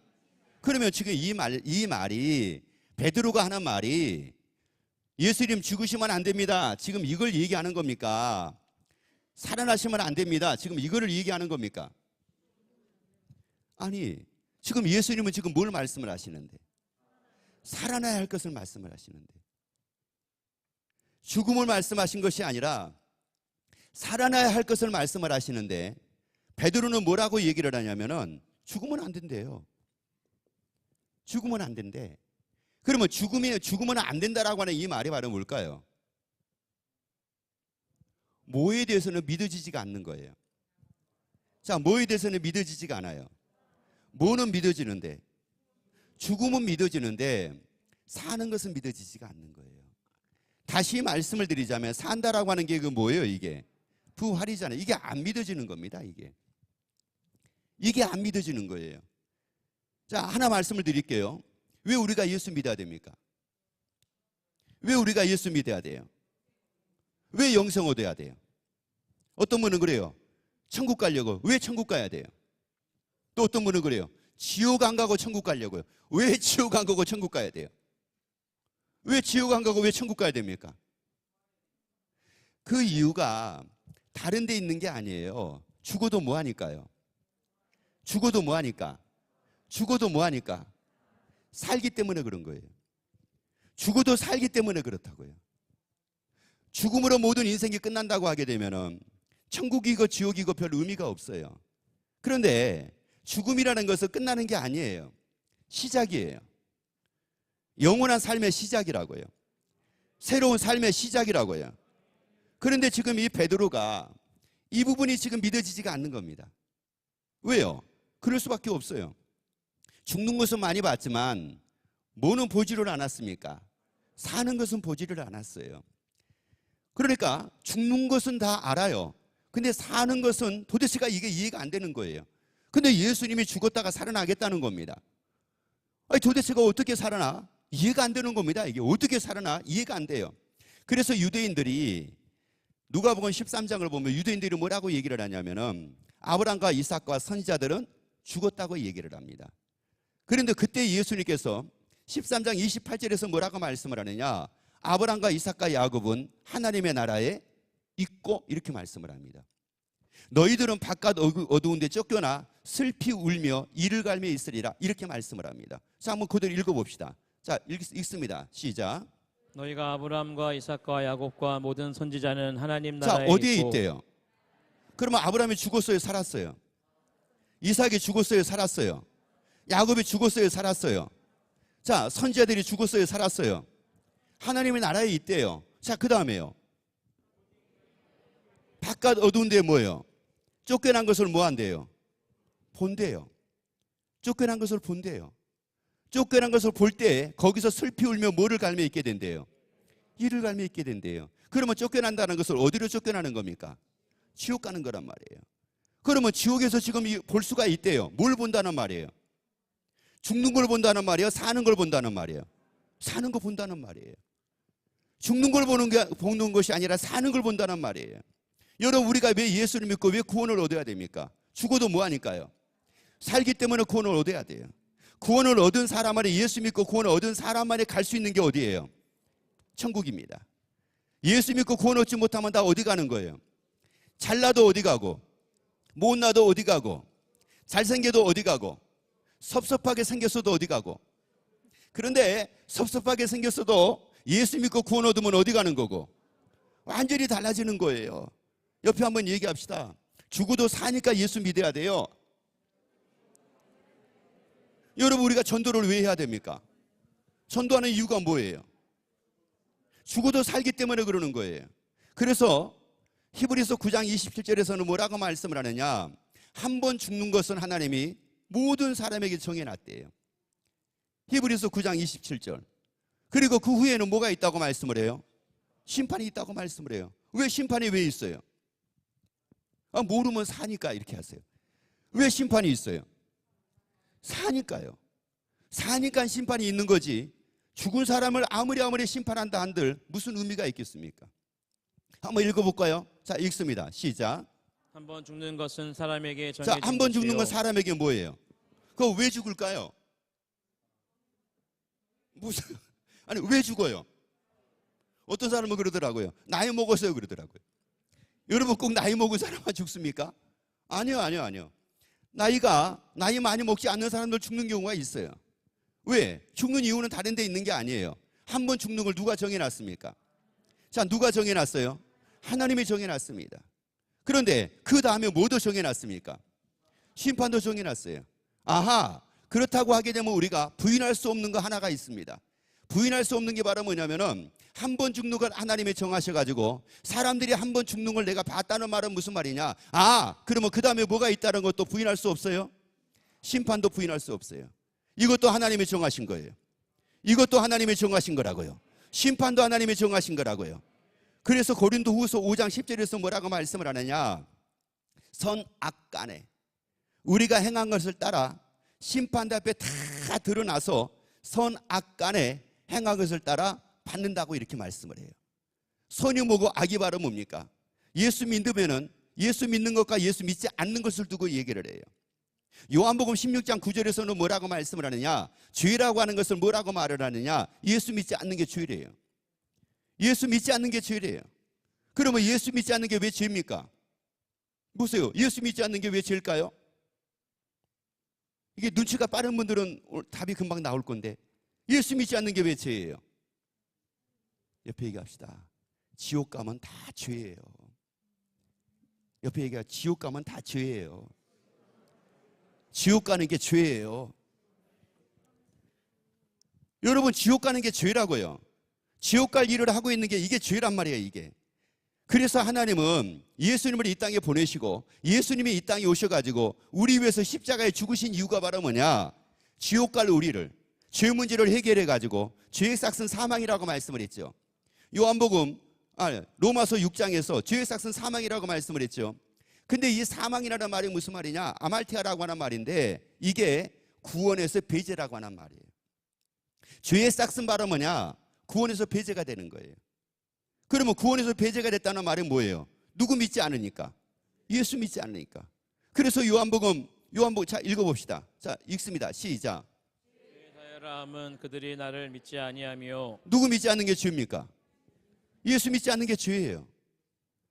그러면 지금 이 말이 베드로가 하는 말이 예수님 죽으시면 안 됩니다. 지금 이걸 얘기하는 겁니까? 살아나시면 안 됩니다. 지금 이거를 얘기하는 겁니까? 아니, 지금 예수님은 지금 뭘 말씀을 하시는데? 살아나야 할 것을 말씀을 하시는데, 죽음을 말씀하신 것이 아니라 살아나야 할 것을 말씀을 하시는데, 베드로는 뭐라고 얘기를 하냐면은 죽으면 안 된대요. 죽으면 안 된대. 그러면 죽으면 안 된다라고 하는 이 말이 바로 뭘까요? 뭐에 대해서는 믿어지지가 않는 거예요. 자, 뭐에 대해서는 믿어지지가 않아요. 뭐는 믿어지는데? 죽음은 믿어지는데 사는 것은 믿어지지가 않는 거예요. 다시 말씀을 드리자면 산다라고 하는 게 그 뭐예요? 이게 부활이잖아요. 이게 안 믿어지는 겁니다. 이게 안 믿어지는 거예요. 자, 하나 말씀을 드릴게요. 왜 우리가 예수 믿어야 됩니까? 왜 우리가 예수 믿어야 돼요? 왜 영생 얻어야 돼요? 어떤 분은 그래요. 천국 가려고. 왜 천국 가야 돼요? 또 어떤 분은 그래요. 지옥 안 가고 천국 가려고요. 왜 지옥 안 가고 천국 가야 돼요? 왜 지옥 안 가고 왜 천국 가야 됩니까? 그 이유가 다른 데 있는 게 아니에요. 죽어도 뭐 하니까요? 죽어도 뭐 하니까? 죽어도 뭐 하니까? 살기 때문에 그런 거예요. 죽어도 살기 때문에 그렇다고요. 죽음으로 모든 인생이 끝난다고 하게 되면은 천국이고 지옥이고 별 의미가 없어요. 그런데 죽음이라는 것은 끝나는 게 아니에요. 시작이에요. 영원한 삶의 시작이라고요. 새로운 삶의 시작이라고요. 그런데 지금 이 베드로가 이 부분이 지금 믿어지지가 않는 겁니다. 왜요? 그럴 수밖에 없어요. 죽는 것은 많이 봤지만 뭐는 보지를 않았습니까? 사는 것은 보지를 않았어요. 그러니까 죽는 것은 다 알아요. 근데 사는 것은 도대체가 이게 이해가 안 되는 거예요. 근데 예수님이 죽었다가 살아나겠다는 겁니다. 아니 도대체가 어떻게 살아나? 이해가 안 되는 겁니다. 이게 어떻게 살아나? 이해가 안 돼요. 그래서 유대인들이 누가복음 13장을 보면 유대인들이 뭐라고 얘기를 하냐면은 아브라함과 이삭과 선지자들은 죽었다고 얘기를 합니다. 그런데 그때 예수님께서 13장 28절에서 뭐라고 말씀을 하느냐? 아브라함과 이삭과 야곱은 하나님의 나라에 있고 이렇게 말씀을 합니다. 너희들은 바깥 어두운 데 쫓겨나 슬피 울며 이를 갈며 있으리라 이렇게 말씀을 합니다. 자, 한번 그대로 읽어봅시다. 자, 읽습니다. 시작. 너희가 아브라함과 이삭과 야곱과 모든 선지자는 하나님 나라에 자, 어디에 있고. 있대요? 그러면 아브라함이 죽었어요, 살았어요? 이삭이 죽었어요, 살았어요? 야곱이 죽었어요, 살았어요? 자, 선지자들이 죽었어요, 살았어요? 하나님의 나라에 있대요. 자, 그 다음에요. 바깥 어두운 데 뭐예요? 쫓겨난 것을 뭐 한대요? 본대요. 쫓겨난 것을 본대요. 쫓겨난 것을 볼 때 거기서 슬피 울며 뭐를 갈며 있게 된대요? 이를 갈며 있게 된대요. 그러면 쫓겨난다는 것을 어디로 쫓겨나는 겁니까? 지옥 가는 거란 말이에요. 그러면 지옥에서 지금 볼 수가 있대요. 뭘 본다는 말이에요? 죽는 걸 본다는 말이에요? 사는 걸 본다는 말이에요? 사는 거 본다는 말이에요. 죽는 걸 보는 것이 아니라 사는 걸 본다는 말이에요. 여러분, 우리가 왜 예수를 믿고 왜 구원을 얻어야 됩니까? 죽어도 뭐 하니까요? 살기 때문에 구원을 얻어야 돼요. 구원을 얻은 사람만이, 예수 믿고 구원을 얻은 사람만이 갈 수 있는 게 어디예요? 천국입니다. 예수 믿고 구원 얻지 못하면 다 어디 가는 거예요? 잘나도 어디 가고, 못나도 어디 가고, 잘생겨도 어디 가고, 섭섭하게 생겼어도 어디 가고. 그런데 섭섭하게 생겼어도 예수 믿고 구원 얻으면 어디 가는 거고? 완전히 달라지는 거예요. 옆에 한번 얘기합시다. 죽어도 사니까 예수 믿어야 돼요. 여러분, 우리가 전도를 왜 해야 됩니까? 전도하는 이유가 뭐예요? 죽어도 살기 때문에 그러는 거예요. 그래서 히브리서 9장 27절에서는 뭐라고 말씀을 하느냐? 한 번 죽는 것은 하나님이 모든 사람에게 정해놨대요. 히브리서 9장 27절. 그리고 그 후에는 뭐가 있다고 말씀을 해요? 심판이 있다고 말씀을 해요. 왜 심판이 왜 있어요? 모르면 사니까 이렇게 하세요. 왜 심판이 있어요? 사니까요. 사니까 심판이 있는 거지. 죽은 사람을 아무리 심판한다 한들 무슨 의미가 있겠습니까? 한번 읽어볼까요? 자, 읽습니다. 시작. 한 번 죽는 것은 사람에게 자, 정해진 한 번 죽는 건 것이요. 사람에게 뭐예요? 그거 왜 죽을까요? 무슨 아니 왜 죽어요? 어떤 사람은 그러더라고요. 나이 먹었어요 그러더라고요. 여러분, 꼭 나이 먹은 사람만 죽습니까? 아니요. 나이 많이 먹지 않는 사람들 죽는 경우가 있어요. 왜? 죽는 이유는 다른 데 있는 게 아니에요. 한 번 죽는 걸 누가 정해놨습니까? 자, 누가 정해놨어요? 하나님이 정해놨습니다. 그런데 그 다음에 뭐도 정해놨습니까? 심판도 정해놨어요. 아하, 그렇다고 하게 되면 우리가 부인할 수 없는 거 하나가 있습니다. 부인할 수 없는 게 바로 뭐냐면은 한 번 죽는 걸 하나님이 정하셔가지고 사람들이 한 번 죽는 걸 내가 봤다는 말은 무슨 말이냐? 그러면 그 다음에 뭐가 있다는 것도 부인할 수 없어요? 심판도 부인할 수 없어요. 이것도 하나님이 정하신 거예요. 이것도 하나님이 정하신 거라고요. 심판도 하나님이 정하신 거라고요. 그래서 고린도후서 5장 10절에서 뭐라고 말씀을 하느냐? 선악간에 우리가 행한 것을 따라 심판대 앞에 다 드러나서 선악간에 행한 것을 따라 받는다고 이렇게 말씀을 해요. 선이 뭐고 악이 바로 뭡니까? 예수 믿으면은 예수 믿는 것과 예수 믿지 않는 것을 두고 얘기를 해요. 요한복음 16장 9절에서는 뭐라고 말씀을 하느냐? 죄라고 하는 것을 뭐라고 말을 하느냐? 예수 믿지 않는 게 죄래요. 예수 믿지 않는 게 죄래요. 그러면 예수 믿지 않는 게 왜 죄입니까? 보세요. 예수 믿지 않는 게 왜 죄일까요? 이게 눈치가 빠른 분들은 답이 금방 나올 건데, 예수 믿지 않는 게 왜 죄예요? 옆에 얘기합시다. 지옥 가면 다 죄예요. 옆에 얘기하 지옥 가면 다 죄예요. 지옥 가는 게 죄예요. 여러분, 지옥 가는 게 죄라고요. 지옥 갈 일을 하고 있는 게 이게 죄란 말이에요, 이게. 그래서 하나님은 예수님을 이 땅에 보내시고 예수님이 이 땅에 오셔가지고 우리 위해서 십자가에 죽으신 이유가 바로 뭐냐? 지옥 갈 우리를, 죄 문제를 해결해가지고 죄의 삭은 사망이라고 말씀을 했죠. 로마서 6장에서 죄의 삭은 사망이라고 말씀을 했죠. 근데 이 사망이라는 말이 무슨 말이냐? 아말테아라고 하는 말인데 이게 구원에서 배제라고 하는 말이에요. 죄의 삭은 바로 뭐냐? 구원에서 배제가 되는 거예요. 그러면 구원에서 배제가 됐다는 말은 뭐예요? 누구 믿지 않으니까? 예수 믿지 않으니까. 그래서 요한복음 자 읽어봅시다. 자 읽습니다. 시작. 사람은 그들이 나를 믿지 아니하며. 누구 믿지 않는 게 죄입니까? 예수 믿지 않는 게 죄예요.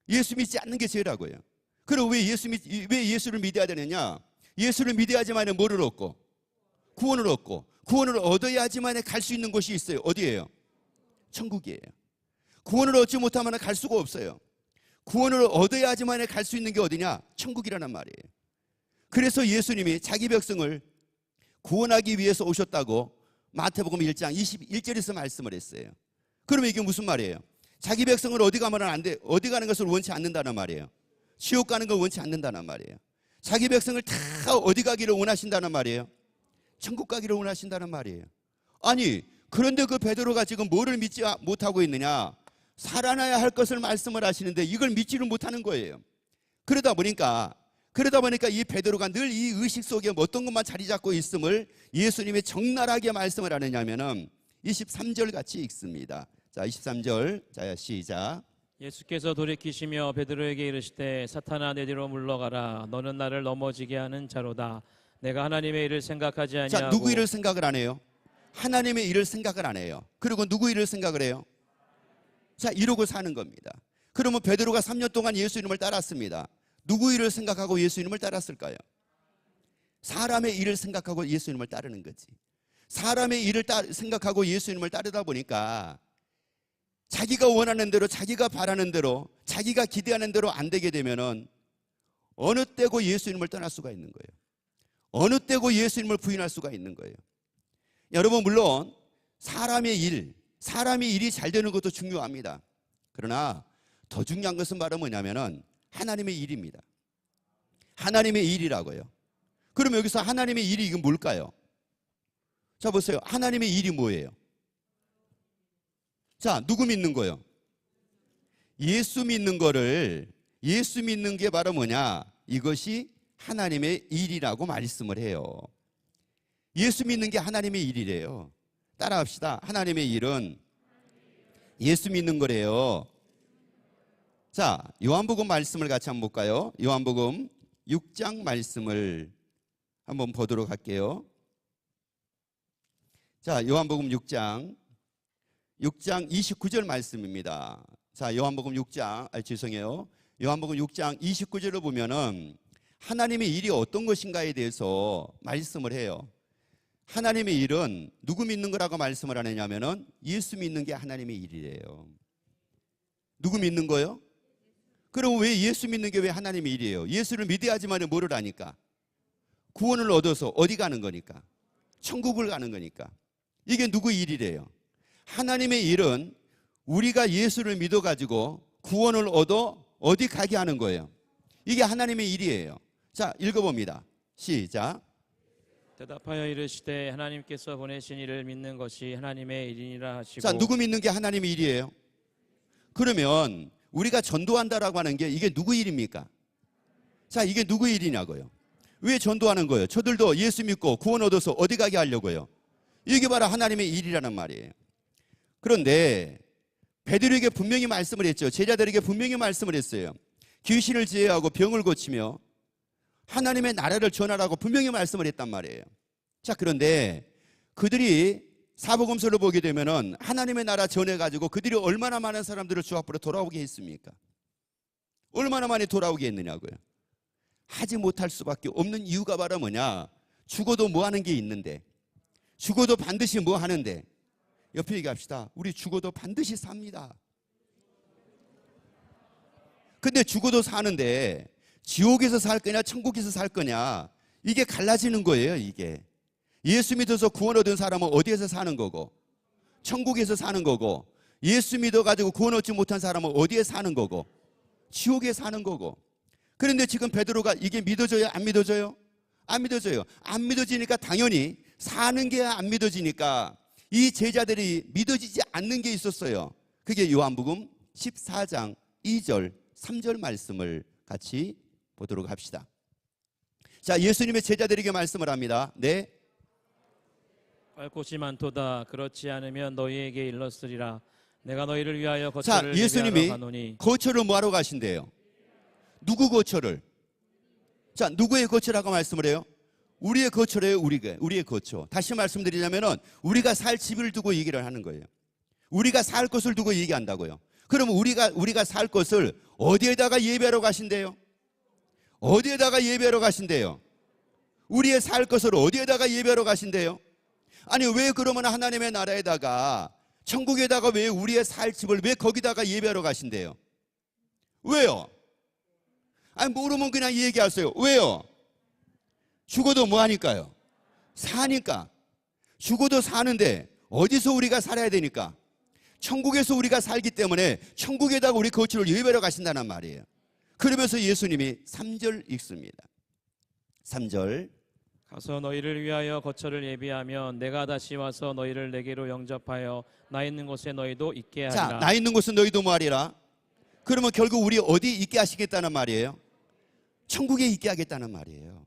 예수 믿지 않는 게 죄라고요. 그럼 왜 예수를 믿어야 되느냐? 예수를 믿어야지만 뭐를 얻고? 구원을 얻고, 구원을 얻어야지만 갈 수 있는 곳이 있어요. 어디예요? 천국이에요. 구원을 얻지 못하면 갈 수가 없어요. 구원을 얻어야지만 갈 수 있는 게 어디냐? 천국이라는 말이에요. 그래서 예수님이 자기 백성을 구원하기 위해서 오셨다고 마태복음 1장 21절에서 말씀을 했어요. 그러면 이게 무슨 말이에요? 자기 백성을 어디 가면 안 돼, 어디 가는 것을 원치 않는다는 말이에요. 지옥 가는 걸 원치 않는다는 말이에요. 자기 백성을 다 어디 가기를 원하신다는 말이에요. 천국 가기를 원하신다는 말이에요. 아니, 그런데 그 베드로가 지금 뭐를 믿지 못하고 있느냐? 살아나야 할 것을 말씀을 하시는데 이걸 믿지를 못하는 거예요. 그러다 보니까 이 베드로가 늘 이 의식 속에 어떤 것만 자리 잡고 있음을 예수님이 적나라하게 말씀을 하느냐면은 23절 같이 읽습니다. 자, 23절. 자, 시작. 예수께서 돌이키시며 베드로에게 이르시되 사탄아 내 뒤로 물러가라. 너는 나를 넘어지게 하는 자로다. 내가 하나님의 일을 생각하지 아니하고. 자, 누구 일을 생각을 안 해요? 하나님의 일을 생각을 안 해요. 그리고 누구 일을 생각을 해요? 자, 이러고 사는 겁니다. 그러면 베드로가 3년 동안 예수님을 따랐습니다. 누구 일을 생각하고 예수님을 따랐을까요? 사람의 일을 생각하고 예수님을 따르는 거지. 사람의 일을 생각하고 예수님을 따르다 보니까 자기가 원하는 대로, 자기가 바라는 대로, 자기가 기대하는 대로 안 되게 되면은 어느 때고 예수님을 떠날 수가 있는 거예요. 어느 때고 예수님을 부인할 수가 있는 거예요. 여러분, 물론 사람이 일이 잘 되는 것도 중요합니다. 그러나 더 중요한 것은 바로 뭐냐면은 하나님의 일입니다. 하나님의 일이라고요. 그럼 여기서 하나님의 일이 이건 뭘까요? 자, 보세요. 하나님의 일이 뭐예요? 자, 누구 믿는 거요? 예수 믿는 거를, 예수 믿는 게 바로 뭐냐? 이것이 하나님의 일이라고 말씀을 해요. 예수 믿는 게 하나님의 일이래요. 따라합시다. 하나님의 일은 예수 믿는 거래요. 자, 요한복음 말씀을 같이 한번 볼까요? 요한복음 6장 말씀을 한번 보도록 할게요. 자, 요한복음 6장 29절 말씀입니다. 자, 요한복음 6장, 요한복음 6장 29절을 보면은 하나님의 일이 어떤 것인가에 대해서 말씀을 해요. 하나님의 일은 누구 믿는 거라고 말씀을 하느냐면은 예수 믿는 게 하나님의 일이래요. 누구 믿는 거요? 그럼 왜 예수 믿는 게 왜 하나님의 일이에요? 예수를 믿어야지만 뭐를 하니까? 구원을 얻어서 어디 가는 거니까? 천국을 가는 거니까. 이게 누구 일이래요? 하나님의 일은 우리가 예수를 믿어가지고 구원을 얻어 어디 가게 하는 거예요. 이게 하나님의 일이에요. 자, 읽어봅니다. 시작. 대답하여 이르시되 하나님께서 보내신 이를 믿는 것이 하나님의 일이니라 하시고. 자, 누구 믿는 게 하나님의 일이에요? 그러면 우리가 전도한다라고 하는 게 이게 누구 일입니까? 자, 이게 누구 일이냐고요? 왜 전도하는 거예요? 저들도 예수 믿고 구원 얻어서 어디 가게 하려고요? 이게 바로 하나님의 일이라는 말이에요. 그런데 베드로에게 분명히 말씀을 했죠. 제자들에게 분명히 말씀을 했어요. 귀신을 제어하고 병을 고치며 하나님의 나라를 전하라고 분명히 말씀을 했단 말이에요. 자, 그런데 그들이 사복음서를 보게 되면은 하나님의 나라 전해가지고 그들이 얼마나 많은 사람들을 주 앞으로 돌아오게 했습니까? 얼마나 많이 돌아오게 했느냐고요. 하지 못할 수밖에 없는 이유가 바로 뭐냐? 죽어도 뭐 하는 게 있는데, 죽어도 반드시 뭐 하는데, 옆에 얘기합시다. 우리 죽어도 반드시 삽니다. 근데 죽어도 사는데 지옥에서 살 거냐 천국에서 살 거냐, 이게 갈라지는 거예요. 이게 예수 믿어서 구원 얻은 사람은 어디에서 사는 거고, 천국에서 사는 거고, 예수 믿어가지고 구원 얻지 못한 사람은 어디에 사는 거고, 지옥에 사는 거고. 그런데 지금 베드로가 이게 믿어져요? 안 믿어져요? 안 믿어져요. 안 믿어지니까 당연히 사는 게 안 믿어지니까 이 제자들이 믿어지지 않는 게 있었어요. 그게 요한복음 14장 2절 3절 말씀을 같이 보도록 합시다. 자, 예수님의 제자들에게 말씀을 합니다. 네. 갈 곳이 많도다. 그렇지 않으면 너희에게 일렀으리라. 내가 너희를 위하여 자, 거처를 예수님이 예비하러 가노니. 거처를 뭐하러 가신대요? 누구 거처를? 자, 누구의 거처라고 말씀을 해요? 우리의 거처래요. 우리의 거처. 다시 말씀드리자면은 우리가 살 집을 두고 얘기를 하는 거예요. 우리가 살 것을 두고 얘기한다고요. 그러면 우리가 살 것을 어디에다가 예배하러 가신대요? 어디에다가 예배하러 가신대요? 우리의 살 것을 어디에다가 예배하러 가신대요? 아니, 왜 그러면 하나님의 나라에다가, 천국에다가 왜 우리의 살 집을 왜 거기다가 예배하러 가신대요? 왜요? 아니, 모르면 그냥 얘기하세요. 왜요? 죽어도 뭐 하니까요? 사니까. 죽어도 사는데 어디서 우리가 살아야 되니까? 천국에서 우리가 살기 때문에 천국에다가 우리 거처를 예배하러 가신다는 말이에요. 그러면서 예수님이 3절 읽습니다. 3절. 가서 너희를 위하여 거처를 예비하면 내가 다시 와서 너희를 내게로 영접하여 나 있는 곳에 너희도 있게 하리라. 자, 나 있는 곳은 너희도 뭐 하리라? 그러면 결국 우리 어디 있게 하시겠다는 말이에요? 천국에 있게 하겠다는 말이에요.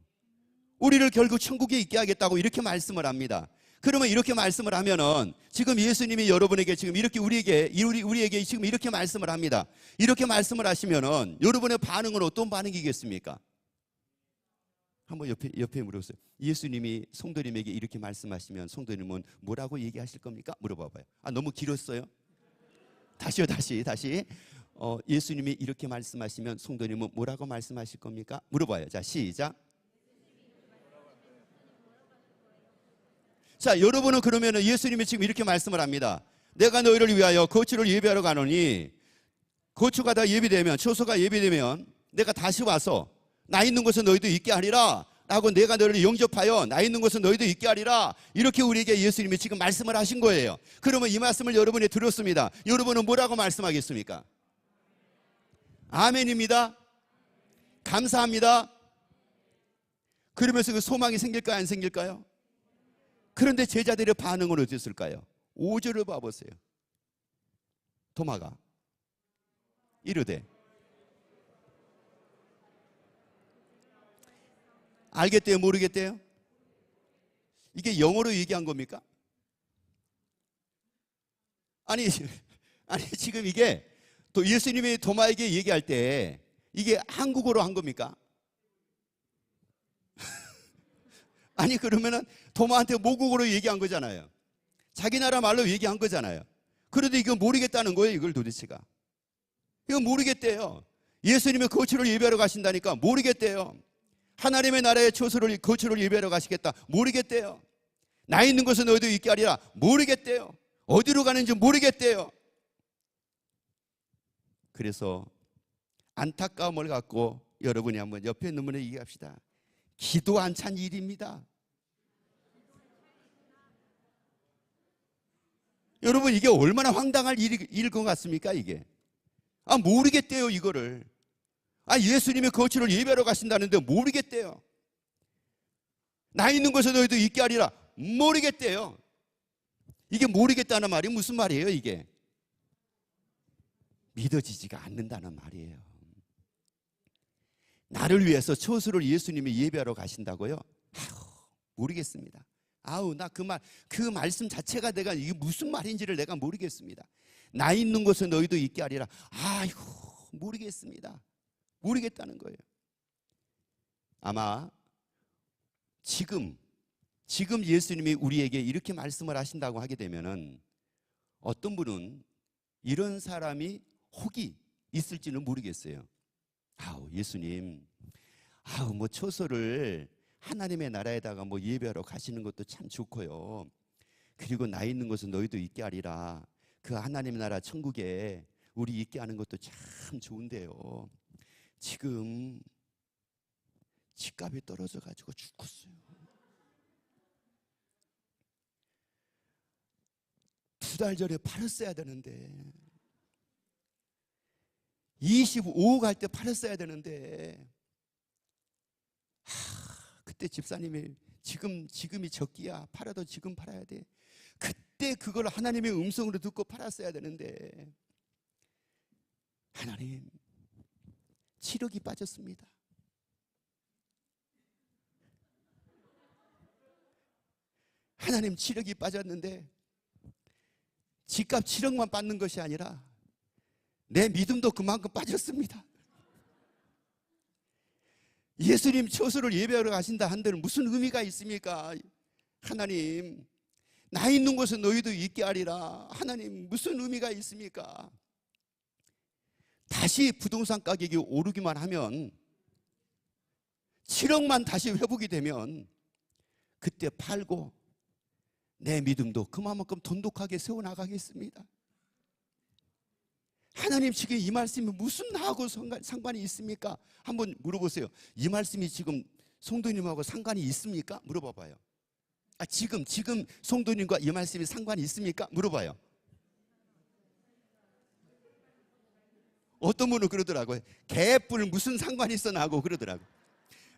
우리를 결국 천국에 있게 하겠다고 이렇게 말씀을 합니다. 그러면 이렇게 말씀을 하면은 지금 예수님이 여러분에게 지금 이렇게 우리에게 지금 이렇게 말씀을 합니다. 이렇게 말씀을 하시면은 여러분의 반응은 어떤 반응이겠습니까? 한번 옆에 물어보세요. 예수님이 성도님에게 이렇게 말씀하시면 성도님은 뭐라고 얘기하실 겁니까? 물어봐봐요. 아, 너무 길었어요? 다시. 예수님이 이렇게 말씀하시면 성도님은 뭐라고 말씀하실 겁니까? 물어봐요. 자, 시작. 자, 여러분은 그러면은 예수님이 지금 이렇게 말씀을 합니다. 내가 너희를 위하여 거처를 예비하러 가노니, 거처가 다 예비되면, 처소가 예비되면 내가 다시 와서 나 있는 곳에 너희도 있게 하리라 라고, 내가 너희를 영접하여 나 있는 곳에 너희도 있게 하리라, 이렇게 우리에게 예수님이 지금 말씀을 하신 거예요. 그러면 이 말씀을 여러분이 들었습니다. 여러분은 뭐라고 말씀하겠습니까? 아멘입니다. 감사합니다. 그러면서 그 소망이 생길까요? 안 생길까요? 그런데 제자들의 반응은 어땠을까요? 5절을 봐보세요. 도마가 이르되, 알겠대요? 모르겠대요? 이게 영어로 얘기한 겁니까? 아니 지금 이게 또 예수님이 도마에게 얘기할 때 이게 한국어로 한 겁니까? 아니, 그러면은 도마한테 모국어로 얘기한 거잖아요. 자기 나라 말로 얘기한 거잖아요. 그런데 이거 모르겠다는 거예요. 이걸 도대체가. 이거 모르겠대요. 예수님의 거처를 예배하러 가신다니까 모르겠대요. 하나님의 나라의 거처를 예배하러 가시겠다 모르겠대요. 나 있는 곳에 너희도 있게 하리라 모르겠대요. 어디로 가는지 모르겠대요. 그래서 안타까움을 갖고 여러분이 한번 옆에 있는 분에게 얘기합시다. 기도 안 찬 일입니다. 여러분, 이게 얼마나 황당할 일일 것 같습니까? 이게 모르겠대요. 이거를 예수님의 거처를 예배하러 가신다는데 모르겠대요. 나 있는 곳에 너희도 있게 하리라 모르겠대요. 이게 모르겠다는 말이 무슨 말이에요? 이게 믿어지지가 않는다는 말이에요. 나를 위해서 처소를 예수님이 예배하러 가신다고요? 모르겠습니다. 나 그 말씀 자체가 이게 무슨 말인지를 내가 모르겠습니다. 나 있는 곳에 너희도 있게 하리라. 모르겠습니다. 모르겠다는 거예요. 아마 지금 예수님이 우리에게 이렇게 말씀을 하신다고 하게 되면은 어떤 분은 이런 사람이 혹이 있을지는 모르겠어요. 아우, 예수님, 뭐 초소를 하나님의 나라에다가 뭐 예배하러 가시는 것도 참 좋고요. 그리고 나 있는 곳은 너희도 있게 하리라. 그 하나님 나라 천국에 우리 있게 하는 것도 참 좋은데요. 지금 집값이 떨어져 가지고 죽겠어요. 2달 전에 팔았어야 되는데, 25억 할 때 팔았어야 되는데, 그때 집사님이 지금이 적기야. 팔아도 지금 팔아야 돼. 그때 그걸 하나님의 음성으로 듣고 팔았어야 되는데, 하나님 7억이 빠졌습니다. 하나님 7억이 빠졌는데 집값 7억만 받는 것이 아니라 내 믿음도 그만큼 빠졌습니다. 예수님 초소를 예배하러 가신다 한들 무슨 의미가 있습니까? 하나님, 나 있는 곳은 너희도 있게 하리라. 하나님, 무슨 의미가 있습니까? 다시 부동산 가격이 오르기만 하면, 7억만 다시 회복이 되면 그때 팔고 내 믿음도 그만큼 돈독하게 세워나가겠습니다. 하나님, 지금 이 말씀이 무슨 나하고 상관이 있습니까? 한번 물어보세요. 이 말씀이 지금 성도님하고 상관이 있습니까? 물어봐봐요. 지금 성도님과 이 말씀이 상관이 있습니까? 물어봐요. 어떤 분은 그러더라고요. 개뿔 무슨 상관이 있어 나하고 그러더라고요.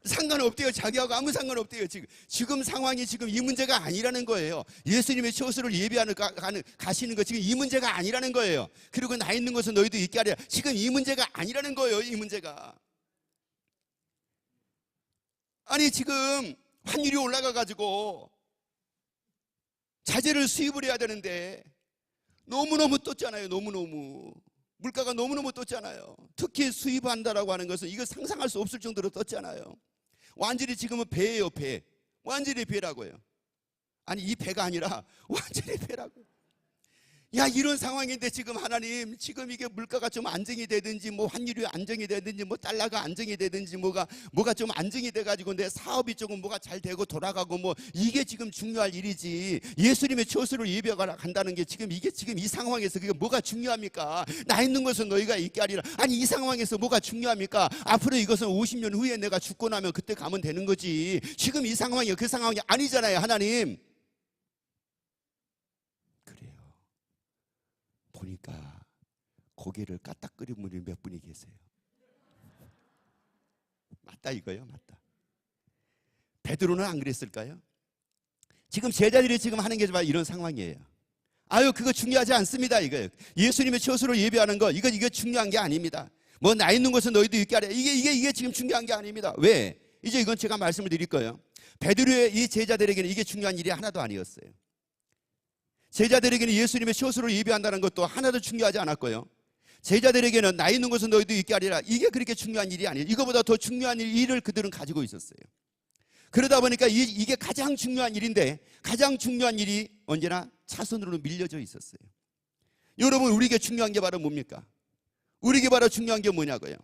상관없대요. 자기하고 아무 상관없대요. 지금 상황이 지금 이 문제가 아니라는 거예요. 예수님의 초소를 예배하는 가시는 거 지금 이 문제가 아니라는 거예요. 그리고 나 있는 것은 너희도 있게 하리라. 지금 이 문제가 아니라는 거예요. 이 문제가. 아니, 지금 환율이 올라가 가지고 자재를 수입을 해야 되는데 너무너무 떴잖아요. 너무너무 물가가 너무너무 떴잖아요. 특히 수입한다라고 하는 것은 이거 상상할 수 없을 정도로 떴잖아요. 완전히 지금은 배예요. 배. 완전히 배라고요. 아니, 이 배가 아니라 완전히 배라고요. 야, 이런 상황인데 지금 하나님, 지금 이게 물가가 좀 안정이 되든지 뭐 환율이 안정이 되든지 뭐 달러가 안정이 되든지 뭐가 좀 안정이 돼가지고 내 사업이 조금 뭐가 잘 되고 돌아가고 뭐 이게 지금 중요할 일이지. 예수님의 초소를 예배하러 간다는 게 지금 이게 지금 이 상황에서 그게 뭐가 중요합니까? 나 있는 것은 너희가 있게 하리라. 아니, 이 상황에서 뭐가 중요합니까? 앞으로 이것은 50년 후에 내가 죽고 나면 그때 가면 되는 거지. 지금 이 상황이 그 상황이 아니잖아요. 하나님. 보니까 고개를 까딱거리는 분이 몇 분이 계세요. 맞다 이거요. 맞다. 베드로는 안 그랬을까요? 지금 제자들이 지금 하는 게 이런 상황이에요. 아유, 그거 중요하지 않습니다. 이거요. 예수님의 초소를 예배하는 거 이거 중요한 게 아닙니다. 뭐 나 있는 것은 너희도 있게 하라. 이게 지금 중요한 게 아닙니다. 왜? 이제 이건 제가 말씀을 드릴 거예요. 베드로의 이 제자들에게는 이게 중요한 일이 하나도 아니었어요. 제자들에게는 예수님의 초소를 예배한다는 것도 하나도 중요하지 않았고요. 제자들에게는 나 있는 것은 너희도 있게 하리라. 이게 그렇게 중요한 일이 아니에요. 이거보다 더 중요한 일을 그들은 가지고 있었어요. 그러다 보니까 이게 가장 중요한 일인데 가장 중요한 일이 언제나 차선으로 밀려져 있었어요. 여러분, 우리에게 중요한 게 바로 뭡니까? 우리에게 바로 중요한 게 뭐냐고요?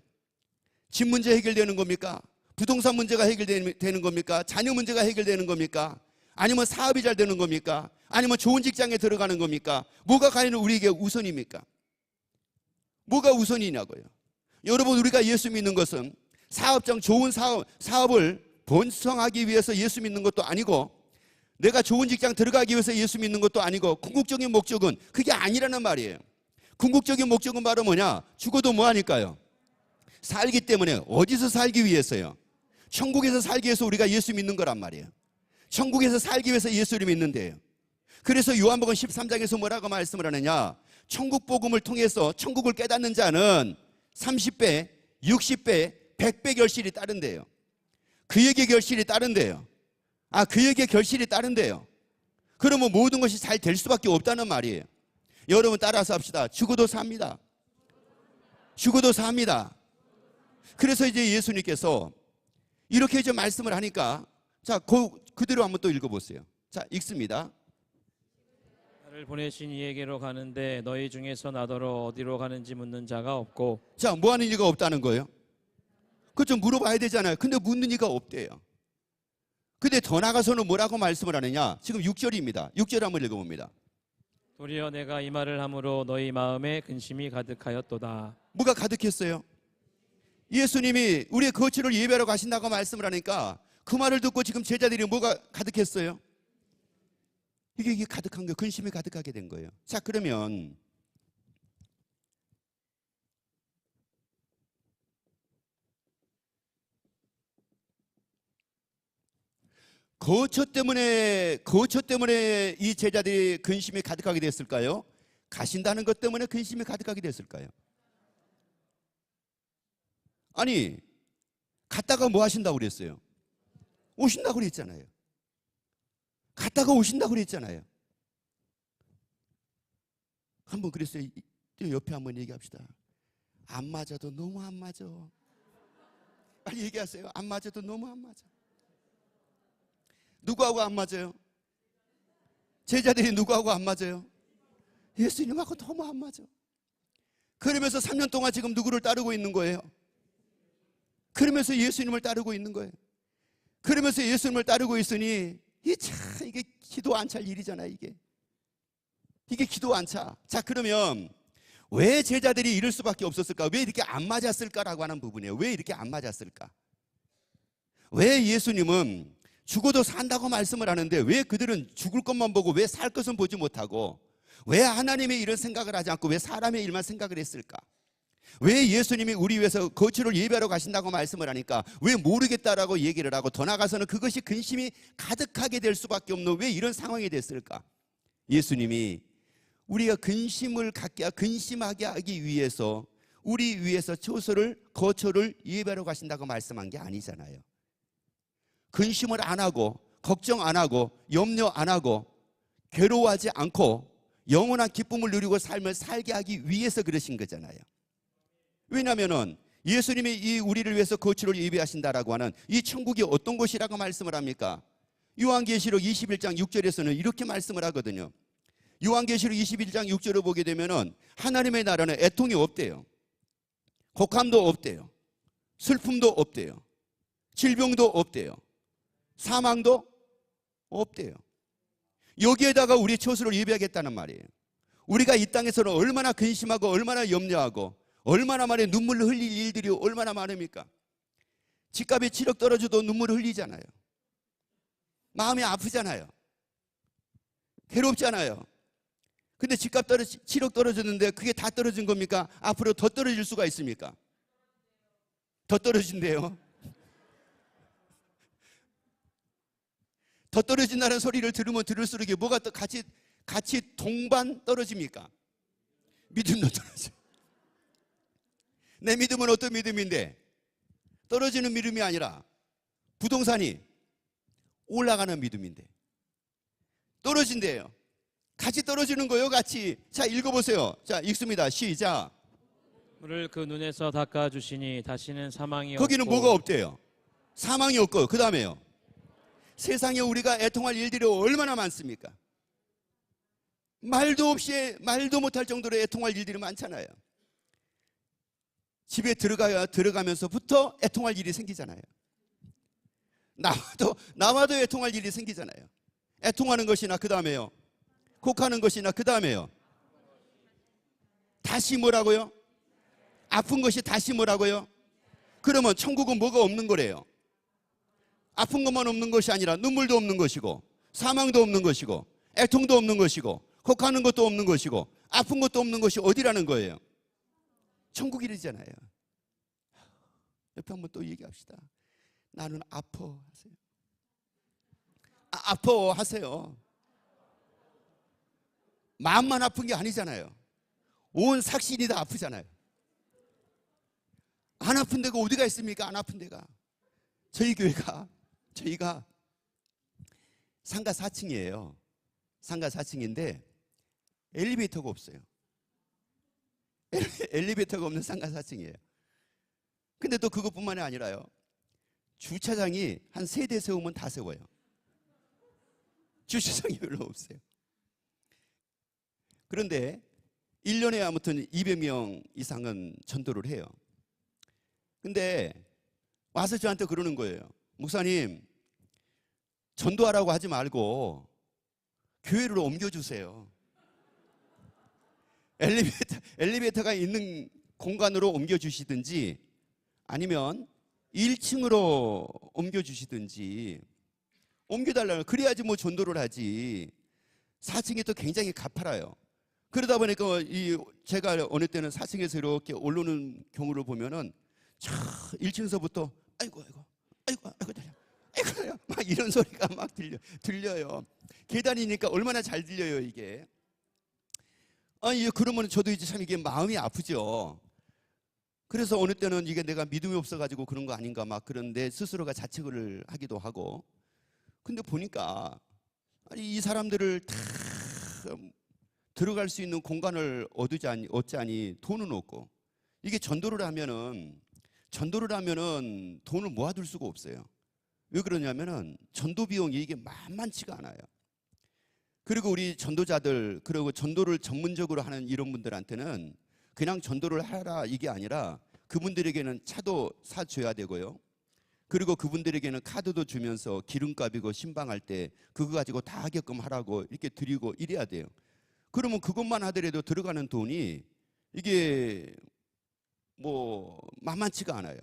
집 문제 해결되는 겁니까? 부동산 문제가 해결되는 겁니까? 자녀 문제가 해결되는 겁니까? 아니면 사업이 잘 되는 겁니까? 아니면 좋은 직장에 들어가는 겁니까? 뭐가 과연 우리에게 우선입니까? 뭐가 우선이냐고요? 여러분, 우리가 예수 믿는 것은 사업장 좋은 사업을 번성하기 위해서 예수 믿는 것도 아니고 내가 좋은 직장 들어가기 위해서 예수 믿는 것도 아니고 궁극적인 목적은 그게 아니라는 말이에요. 궁극적인 목적은 바로 뭐냐? 죽어도 뭐하니까요? 살기 때문에. 어디서 살기 위해서요? 천국에서 살기 위해서 우리가 예수 믿는 거란 말이에요. 천국에서 살기 위해서 예수를 믿는데요. 그래서 요한복음 13장에서 뭐라고 말씀을 하느냐? 천국 복음을 통해서 천국을 깨닫는 자는 30배, 60배, 100배 결실이 따른대요. 그에게 결실이 따른대요. 그에게 결실이 따른대요. 그러면 모든 것이 잘 될 수밖에 없다는 말이에요. 여러분, 따라서 합시다. 죽어도 삽니다. 죽어도 삽니다. 그래서 이제 예수님께서 이렇게 이제 말씀을 하니까 자, 그대로 한번 또 읽어보세요. 자, 읽습니다. 나를 보내신 이에게로 가는데 너희 중에서 나더러 어디로 가는지 묻는 자가 없고. 자, 뭐 하는 이가 없다는 거예요? 그거 좀 물어봐야 되잖아요. 근데 묻는 이가 없대요. 근데 더 나가서는 뭐라고 말씀을 하느냐? 지금 6절입니다. 6절 한번 읽어봅니다. 도리어 내가 이 말을 함으로 너희 마음에 근심이 가득하였도다. 뭐가 가득했어요? 예수님이 우리의 거처를 예배하러 가신다고 말씀을 하니까 그 말을 듣고 지금 제자들이 뭐가 가득했어요? 이게 가득한 거예요. 근심이 가득하게 된 거예요. 자, 그러면 거처 때문에 이 제자들이 근심이 가득하게 됐을까요? 가신다는 것 때문에 근심이 가득하게 됐을까요? 아니, 갔다가 뭐 하신다고 그랬어요? 오신다고 그랬잖아요. 갔다가 오신다고 그랬잖아요. 한번 그랬어요. 옆에 한번 얘기합시다. 안 맞아도 너무 안 맞아. 빨리 얘기하세요. 안 맞아도 너무 안 맞아. 누구하고 안 맞아요? 제자들이 누구하고 안 맞아요? 예수님하고 너무 안 맞아. 그러면서 3년 동안 지금 누구를 따르고 있는 거예요? 그러면서 예수님을 따르고 있는 거예요. 그러면서 예수님을 따르고 있으니 이게 기도 안 찰 일이잖아요. 이게 기도 안 차. 자, 그러면 왜 제자들이 이럴 수밖에 없었을까? 왜 이렇게 안 맞았을까라고 하는 부분이에요. 왜 이렇게 안 맞았을까? 왜 예수님은 죽어도 산다고 말씀을 하는데 왜 그들은 죽을 것만 보고 왜 살 것은 보지 못하고 왜 하나님의 일을 생각을 하지 않고 왜 사람의 일만 생각을 했을까? 왜 예수님이 우리 위해서 거처를 예배하러 가신다고 말씀을 하니까 왜 모르겠다라고 얘기를 하고 더 나아가서는 그것이 근심이 가득하게 될 수밖에 없는 왜 이런 상황이 됐을까? 예수님이 우리가 근심하게 하기 위해서 우리 위해서 거처를 예배하러 가신다고 말씀한 게 아니잖아요. 근심을 안 하고 걱정 안 하고 염려 안 하고 괴로워하지 않고 영원한 기쁨을 누리고 삶을 살게 하기 위해서 그러신 거잖아요. 왜냐하면 예수님이 우리를 위해서 거처를 예비하신다라고 하는 이 천국이 어떤 곳이라고 말씀을 합니까? 요한계시록 21장 6절에서는 이렇게 말씀을 하거든요. 요한계시록 21장 6절을 보게 되면은 하나님의 나라는 애통이 없대요. 곡함도 없대요. 슬픔도 없대요. 질병도 없대요. 사망도 없대요. 여기에다가 우리 처소를 예비하겠다는 말이에요. 우리가 이 땅에서는 얼마나 근심하고 얼마나 염려하고 얼마나 많이 눈물을 흘릴 일들이 얼마나 많습니까? 집값이 7억 떨어져도 눈물을 흘리잖아요. 마음이 아프잖아요. 괴롭잖아요. 근데 집값 7억 떨어졌는데 그게 다 떨어진 겁니까? 앞으로 더 떨어질 수가 있습니까? 더 떨어진대요. 더 떨어진다는 소리를 들으면 들을수록 이게 뭐가 또 같이 동반 떨어집니까? 믿음도 떨어져. 내 믿음은 어떤 믿음인데 떨어지는 믿음이 아니라 부동산이 올라가는 믿음인데 떨어진대요. 같이 떨어지는 거예요. 같이. 자, 읽어보세요. 자, 읽습니다. 시작. 물을 그 눈에서 닦아주시니 다시는 사망이 거기는 없고. 뭐가 없대요? 사망이 없고 그 다음에요. 세상에 우리가 애통할 일들이 얼마나 많습니까? 말도 못할 정도로 애통할 일들이 많잖아요. 집에 들어가면서부터 애통할 일이 생기잖아요. 나와도 애통할 일이 생기잖아요. 애통하는 것이나 그 다음에요. 곡하는 것이나 그 다음에요. 다시 뭐라고요? 아픈 것이 다시 뭐라고요? 그러면 천국은 뭐가 없는 거래요? 아픈 것만 없는 것이 아니라 눈물도 없는 것이고 사망도 없는 것이고 애통도 없는 것이고 곡하는 것도 없는 것이고 아픈 것도 없는 것이 어디라는 거예요? 천국이라잖아요. 옆에 한번 또 얘기합시다. 나는 아파하세요. 아파하세요. 마음만 아픈 게 아니잖아요. 온 삭신이 다 아프잖아요. 안 아픈 데가 어디가 있습니까? 안 아픈 데가. 저희가 상가 4층이에요. 상가 4층인데 엘리베이터가 없어요. 엘리베이터가 없는 상가 4층이에요. 근데 또 그것뿐만이 아니라요. 주차장이 한 3대 세우면 다 세워요. 주차장이 별로 없어요. 그런데 1년에 아무튼 200명 이상은 전도를 해요. 근데 와서 저한테 그러는 거예요. 목사님, 전도하라고 하지 말고 교회를 옮겨주세요. 엘리베이터가 있는 공간으로 옮겨주시든지 아니면 1층으로 옮겨주시든지 옮겨달라고. 그래야지 뭐 전도를 하지. 4층이 또 굉장히 가파라요. 그러다 보니까 제가 어느 때는 4층에서 이렇게 올라오는 경우를 보면은 1층서부터 아이고 막 이런 소리가 막 들려요. 계단이니까 얼마나 잘 들려요 이게. 그러면 저도 이제 참 이게 마음이 아프죠. 그래서 어느 때는 이게 내가 믿음이 없어가지고 그런 거 아닌가 막 그런데 스스로가 자책을 하기도 하고. 근데 보니까 아니 이 사람들을 다 들어갈 수 있는 공간을 얻자니 돈은 없고, 이게 전도를 하면은 돈을 모아둘 수가 없어요. 왜 그러냐면은 전도 비용이 이게 만만치가 않아요. 그리고 우리 전도자들, 그리고 전도를 전문적으로 하는 이런 분들한테는 그냥 전도를 하라 이게 아니라 그분들에게는 차도 사줘야 되고요. 그리고 그분들에게는 카드도 주면서 기름값이고 신방할 때 그거 가지고 다 하게끔 하라고 이렇게 드리고 이래야 돼요. 그러면 그것만 하더라도 들어가는 돈이 이게 뭐 만만치가 않아요.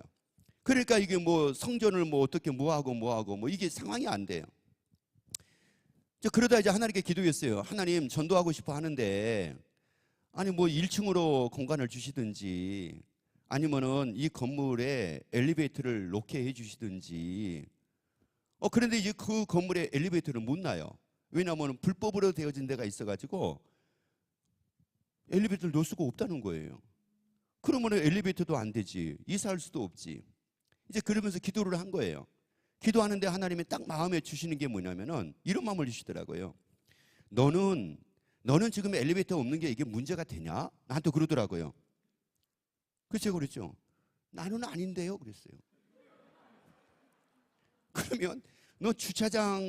그러니까 이게 뭐 성전을 뭐 어떻게 뭐하고 뭐 이게 상황이 안 돼요. 그러다 이제 하나님께 기도했어요. 하나님, 전도하고 싶어 하는데 아니 뭐 1층으로 공간을 주시든지 아니면은 이 건물에 엘리베이터를 놓게 해주시든지. 그런데 이제 그 건물에 엘리베이터를 못 놔요. 왜냐하면 불법으로 되어진 데가 있어가지고 엘리베이터를 놓을 수가 없다는 거예요. 그러면 엘리베이터도 안 되지, 이사할 수도 없지. 이제 그러면서 기도를 한 거예요. 기도하는데 하나님이 딱 마음에 주시는 게 뭐냐면은 이런 마음을 주시더라고요. 너는 지금 엘리베이터 없는 게 이게 문제가 되냐? 나한테 그러더라고요. 그렇죠, 그랬죠. 나는 아닌데요, 그랬어요. 그러면 너 주차장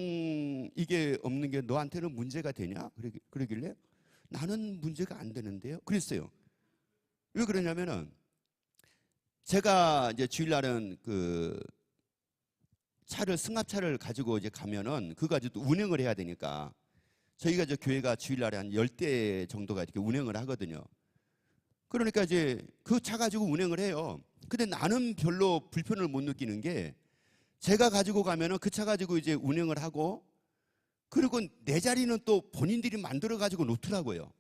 이게 없는 게 너한테는 문제가 되냐? 그러길래 나는 문제가 안 되는데요, 그랬어요. 왜 그러냐면은 제가 이제 주일날은 그 차를 승합차를 가지고 이제 가면은 그거 가지고 운행을 해야 되니까 저희가 저 교회가 주일날에 한 10대 정도가 이렇게 운행을 하거든요. 그러니까 이제 그 차 가지고 운행을 해요. 근데 나는 별로 불편을 못 느끼는 게 제가 가지고 가면은 그 차 가지고 이제 운행을 하고 그리고 내 자리는 또 본인들이 만들어 가지고 놓더라고요.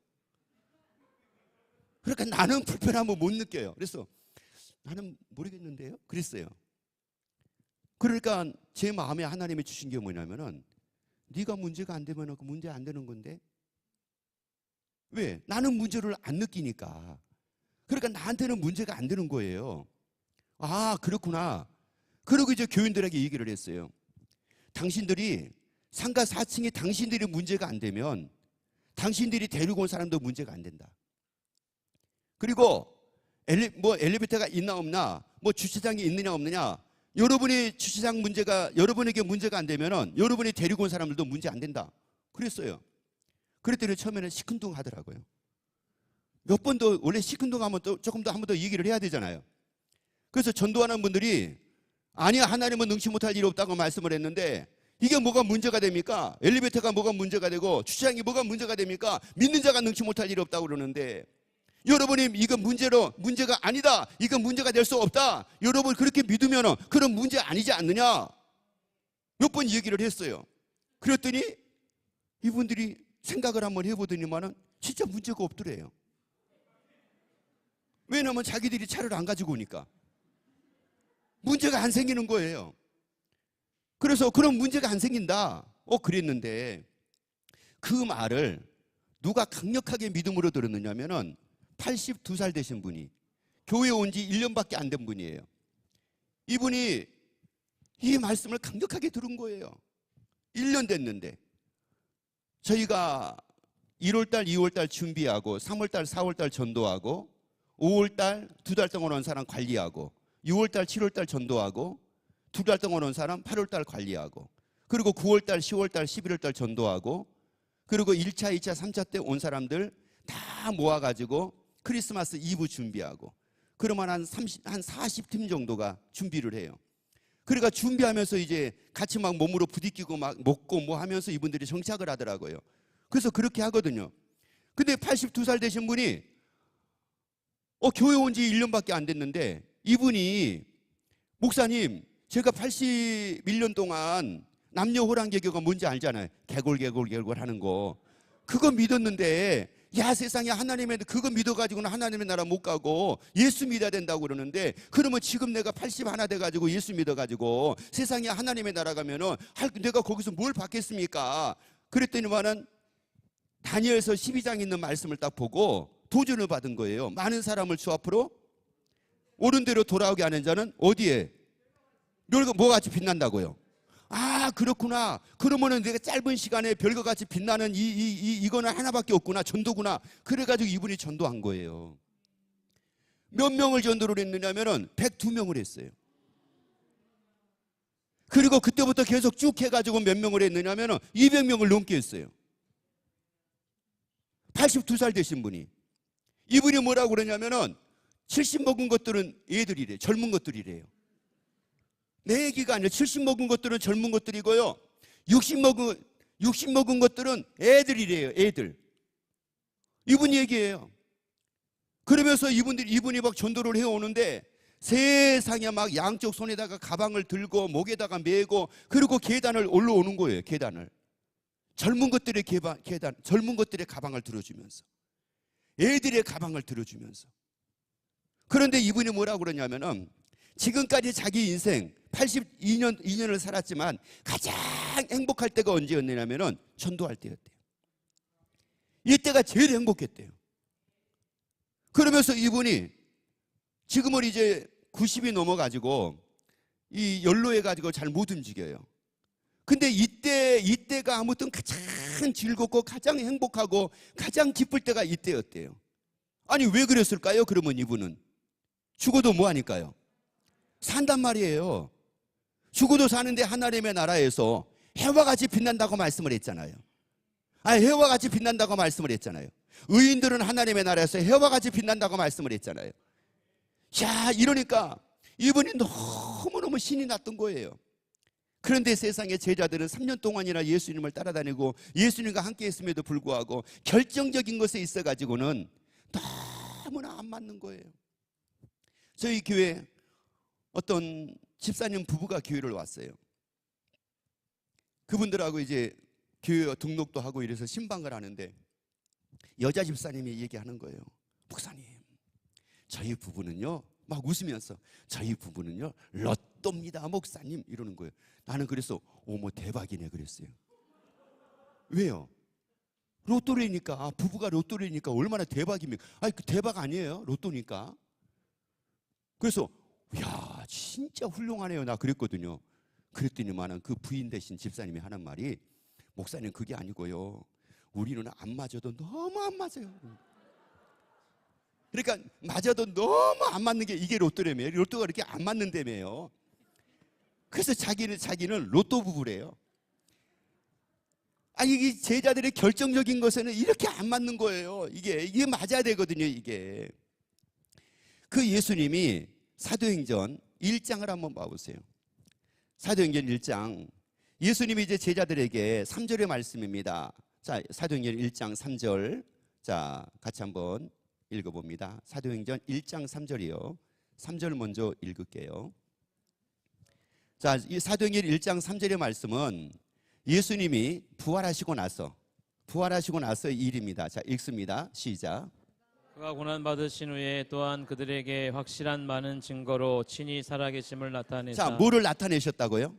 그러니까 나는 불편함을 못 느껴요. 그래서 나는 모르겠는데요, 그랬어요. 그러니까 제 마음에 하나님이 주신 게 뭐냐면은 네가 문제가 안 되면 그 문제 안 되는 건데 왜? 나는 문제를 안 느끼니까. 그러니까 나한테는 문제가 안 되는 거예요. 아, 그렇구나. 그리고 이제 교인들에게 얘기를 했어요. 당신들이 상가 4층에 당신들이 문제가 안 되면 당신들이 데리고 온 사람도 문제가 안 된다. 그리고 엘리베이터가 있나 없나, 뭐 주차장이 있느냐 없느냐, 여러분이 주차장 여러분에게 문제가 안 되면은 여러분이 데리고 온 사람들도 문제 안 된다. 그랬어요. 그랬더니 처음에는 시큰둥 하더라고요. 몇 번 더, 원래 시큰둥하면 또 조금 더 한 번 더 얘기를 해야 되잖아요. 그래서 전도하는 분들이 아니야, 하나님은 능치 못할 일 없다고 말씀을 했는데 이게 뭐가 문제가 됩니까? 엘리베이터가 뭐가 문제가 되고 주차장이 뭐가 문제가 됩니까? 믿는 자가 능치 못할 일이 없다고 그러는데 여러분이 이거 문제가 아니다, 이거 문제가 될 수 없다, 여러분 그렇게 믿으면 그런 문제 아니지 않느냐, 몇 번 얘기를 했어요. 그랬더니 이분들이 생각을 한번 해보더니만은 진짜 문제가 없더래요. 왜냐하면 자기들이 차를 안 가지고 오니까 문제가 안 생기는 거예요. 그래서 그런 문제가 안 생긴다 그랬는데 그 말을 누가 강력하게 믿음으로 들었느냐면은 82살 되신 분이, 교회 온 지 1년밖에 안 된 분이에요. 이분이 이 말씀을 강력하게 들은 거예요. 1년 됐는데 저희가 1월달, 2월달 준비하고 3월달, 4월달 전도하고 5월달 2달 동안 온 사람 관리하고 6월달, 7월달 전도하고 2달 동안 온 사람 8월달 관리하고 그리고 9월달, 10월달, 11월달 전도하고 그리고 1차, 2차, 3차 때 온 사람들 다 모아가지고 크리스마스 이브 준비하고 그러면 한 40팀 정도가 준비를 해요. 그러니까 준비하면서 이제 같이 막 몸으로 부딪히고 막 먹고 뭐 하면서 이분들이 정착을 하더라고요. 그래서 그렇게 하거든요. 근데 82살 되신 분이 교회 온 지 1년밖에 안 됐는데 이분이 목사님 제가 81년 동안 남녀 호랑개교가 뭔지 알잖아요. 개골 하는 거. 그거 믿었는데 야 세상에 하나님의 그거 믿어가지고는 하나님의 나라 못 가고 예수 믿어야 된다고 그러는데 그러면 지금 내가 81 돼가지고 예수 믿어가지고 세상에 하나님의 나라 가면은 내가 거기서 뭘 받겠습니까? 그랬더니만은 다니엘서 12장 있는 말씀을 딱 보고 도전을 받은 거예요. 많은 사람을 주 앞으로 옳은 대로 돌아오게 하는 자는 어디에? 별과 뭐같이 빛난다고요? 아 그렇구나. 그러면은 내가 짧은 시간에 별과 같이 빛나는 이거는 하나밖에 없구나. 전도구나. 그래가지고 이분이 전도한 거예요. 몇 명을 전도를 했느냐면은 102명을 했어요. 그리고 그때부터 계속 쭉 해가지고 몇 명을 했느냐면은 200명을 넘게 했어요. 82살 되신 분이. 이분이 뭐라고 그러냐면은 70 먹은 것들은 애들이래. 젊은 것들이래요. 내 얘기가 아니라 70 먹은 것들은 젊은 것들이고요. 60 먹은 것들은 애들이래요. 애들. 이분 얘기예요. 그러면서 이분이 막 전도를 해오는데 세상에 막 양쪽 손에다가 가방을 들고 목에다가 메고 그리고 계단을 올라오는 거예요. 계단을. 젊은 것들의 계단, 젊은 것들의 가방을 들어주면서 애들의 가방을 들어주면서 그런데 이분이 뭐라고 그러냐면은 지금까지 자기 인생 82년을 살았지만 가장 행복할 때가 언제였냐면은 전도할 때였대요. 이때가 제일 행복했대요. 그러면서 이분이 지금은 이제 90이 넘어가지고 이 연로해가지고 잘 못 움직여요. 근데 이때가 아무튼 가장 즐겁고 가장 행복하고 가장 기쁠 때가 이때였대요. 아니 왜 그랬을까요? 그러면 이분은 죽어도 뭐 하니까요? 산단 말이에요. 죽어도 사는데 하나님의 나라에서 해와 같이 빛난다고 말씀을 했잖아요. 해와 같이 빛난다고 말씀을 했잖아요. 의인들은 하나님의 나라에서 해와 같이 빛난다고 말씀을 했잖아요. 야, 이러니까 이분이 너무너무 신이 났던 거예요. 그런데 세상의 제자들은 3년 동안이나 예수님을 따라다니고 예수님과 함께 했음에도 불구하고 결정적인 것에 있어가지고는 너무나 안 맞는 거예요. 저희 교회 어떤 집사님 부부가 교회를 왔어요. 그분들하고 이제 교회 등록도 하고 이래서 신방을 하는데 여자 집사님이 얘기하는 거예요. 목사님, 저희 부부는요, 막 웃으면서 저희 부부는요 로또입니다 목사님 이러는 거예요. 나는 그래서 어머 대박이네 그랬어요. 왜요? 로또래니까 부부가 로또래니까 얼마나 대박입니까? 아니 그 대박 아니에요 로또니까. 그래서 야 진짜 훌륭하네요 나 그랬거든요. 그랬더니만은 그 부인 대신 집사님이 하는 말이 목사님 그게 아니고요 우리는 안 맞아도 너무 안 맞아요. 그러니까 맞아도 너무 안 맞는 게 이게 로또라며요. 로또가 이렇게 안 맞는다며요. 그래서 자기는 로또 부부래요. 아니 이 제자들의 결정적인 것에는 이렇게 안 맞는 거예요. 이게 맞아야 되거든요. 이게 그 예수님이 사도행전 1장을 한번 봐보세요. 사도행전 1장 예수님이 이제 제자들에게 3절의 말씀입니다. 자, 사도행전 1장 3절 자 같이 한번 읽어봅니다. 사도행전 1장 3절이요. 3절 먼저 읽을게요. 자, 이 사도행전 1장 3절의 말씀은 예수님이 부활하시고 나서 이 일입니다. 자, 읽습니다. 시작. 그가 고난 받으신 후에 또한 그들에게 확실한 많은 증거로 친히 살아계심을 나타내사. 자, 뭐를 나타내셨다고요?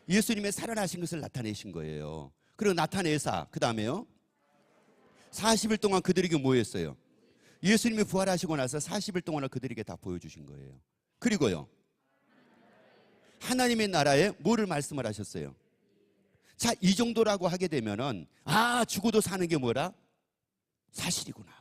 예수님의 살아나신 것을 나타내신 거예요. 그리고 나타내사 그 다음에요 40일 동안 그들에게 뭐 했어요? 예수님이 부활하시고 나서 40일 동안을 그들에게 다 보여주신 거예요. 그리고요 하나님의 나라에 뭐를 말씀을 하셨어요? 자, 이 정도라고 하게 되면은 죽어도 사는 게 뭐라? 사실이구나.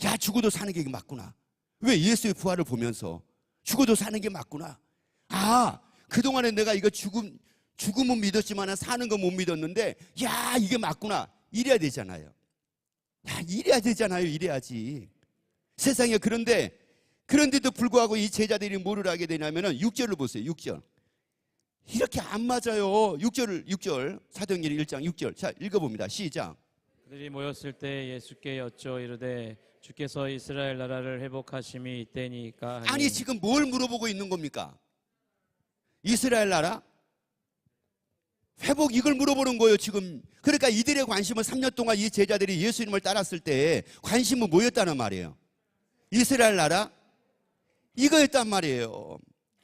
야, 죽어도 사는 게 맞구나. 왜? 예수의 부활을 보면서 죽어도 사는 게 맞구나. 아, 그동안에 내가 이거 죽음은 믿었지만 사는 거 못 믿었는데, 야, 이게 맞구나. 이래야 되잖아요. 야, 이래야 되잖아요. 이래야지. 세상에. 그런데도 불구하고 이 제자들이 뭐를 하게 되냐면은 6절을 보세요. 6절. 이렇게 안 맞아요. 6절. 사도행전 1장 6절. 자, 읽어봅니다. 시작. 그들이 모였을 때 예수께 여쭈어 이르되 주께서 이스라엘 나라를 회복하심이 이때니까 하니. 아니, 지금 뭘 물어보고 있는 겁니까? 이스라엘 나라? 회복, 이걸 물어보는 거예요, 지금. 그러니까 이들의 관심은 3년 동안 이 제자들이 예수님을 따랐을 때 관심은 뭐였다는 말이에요? 이스라엘 나라? 이거였단 말이에요.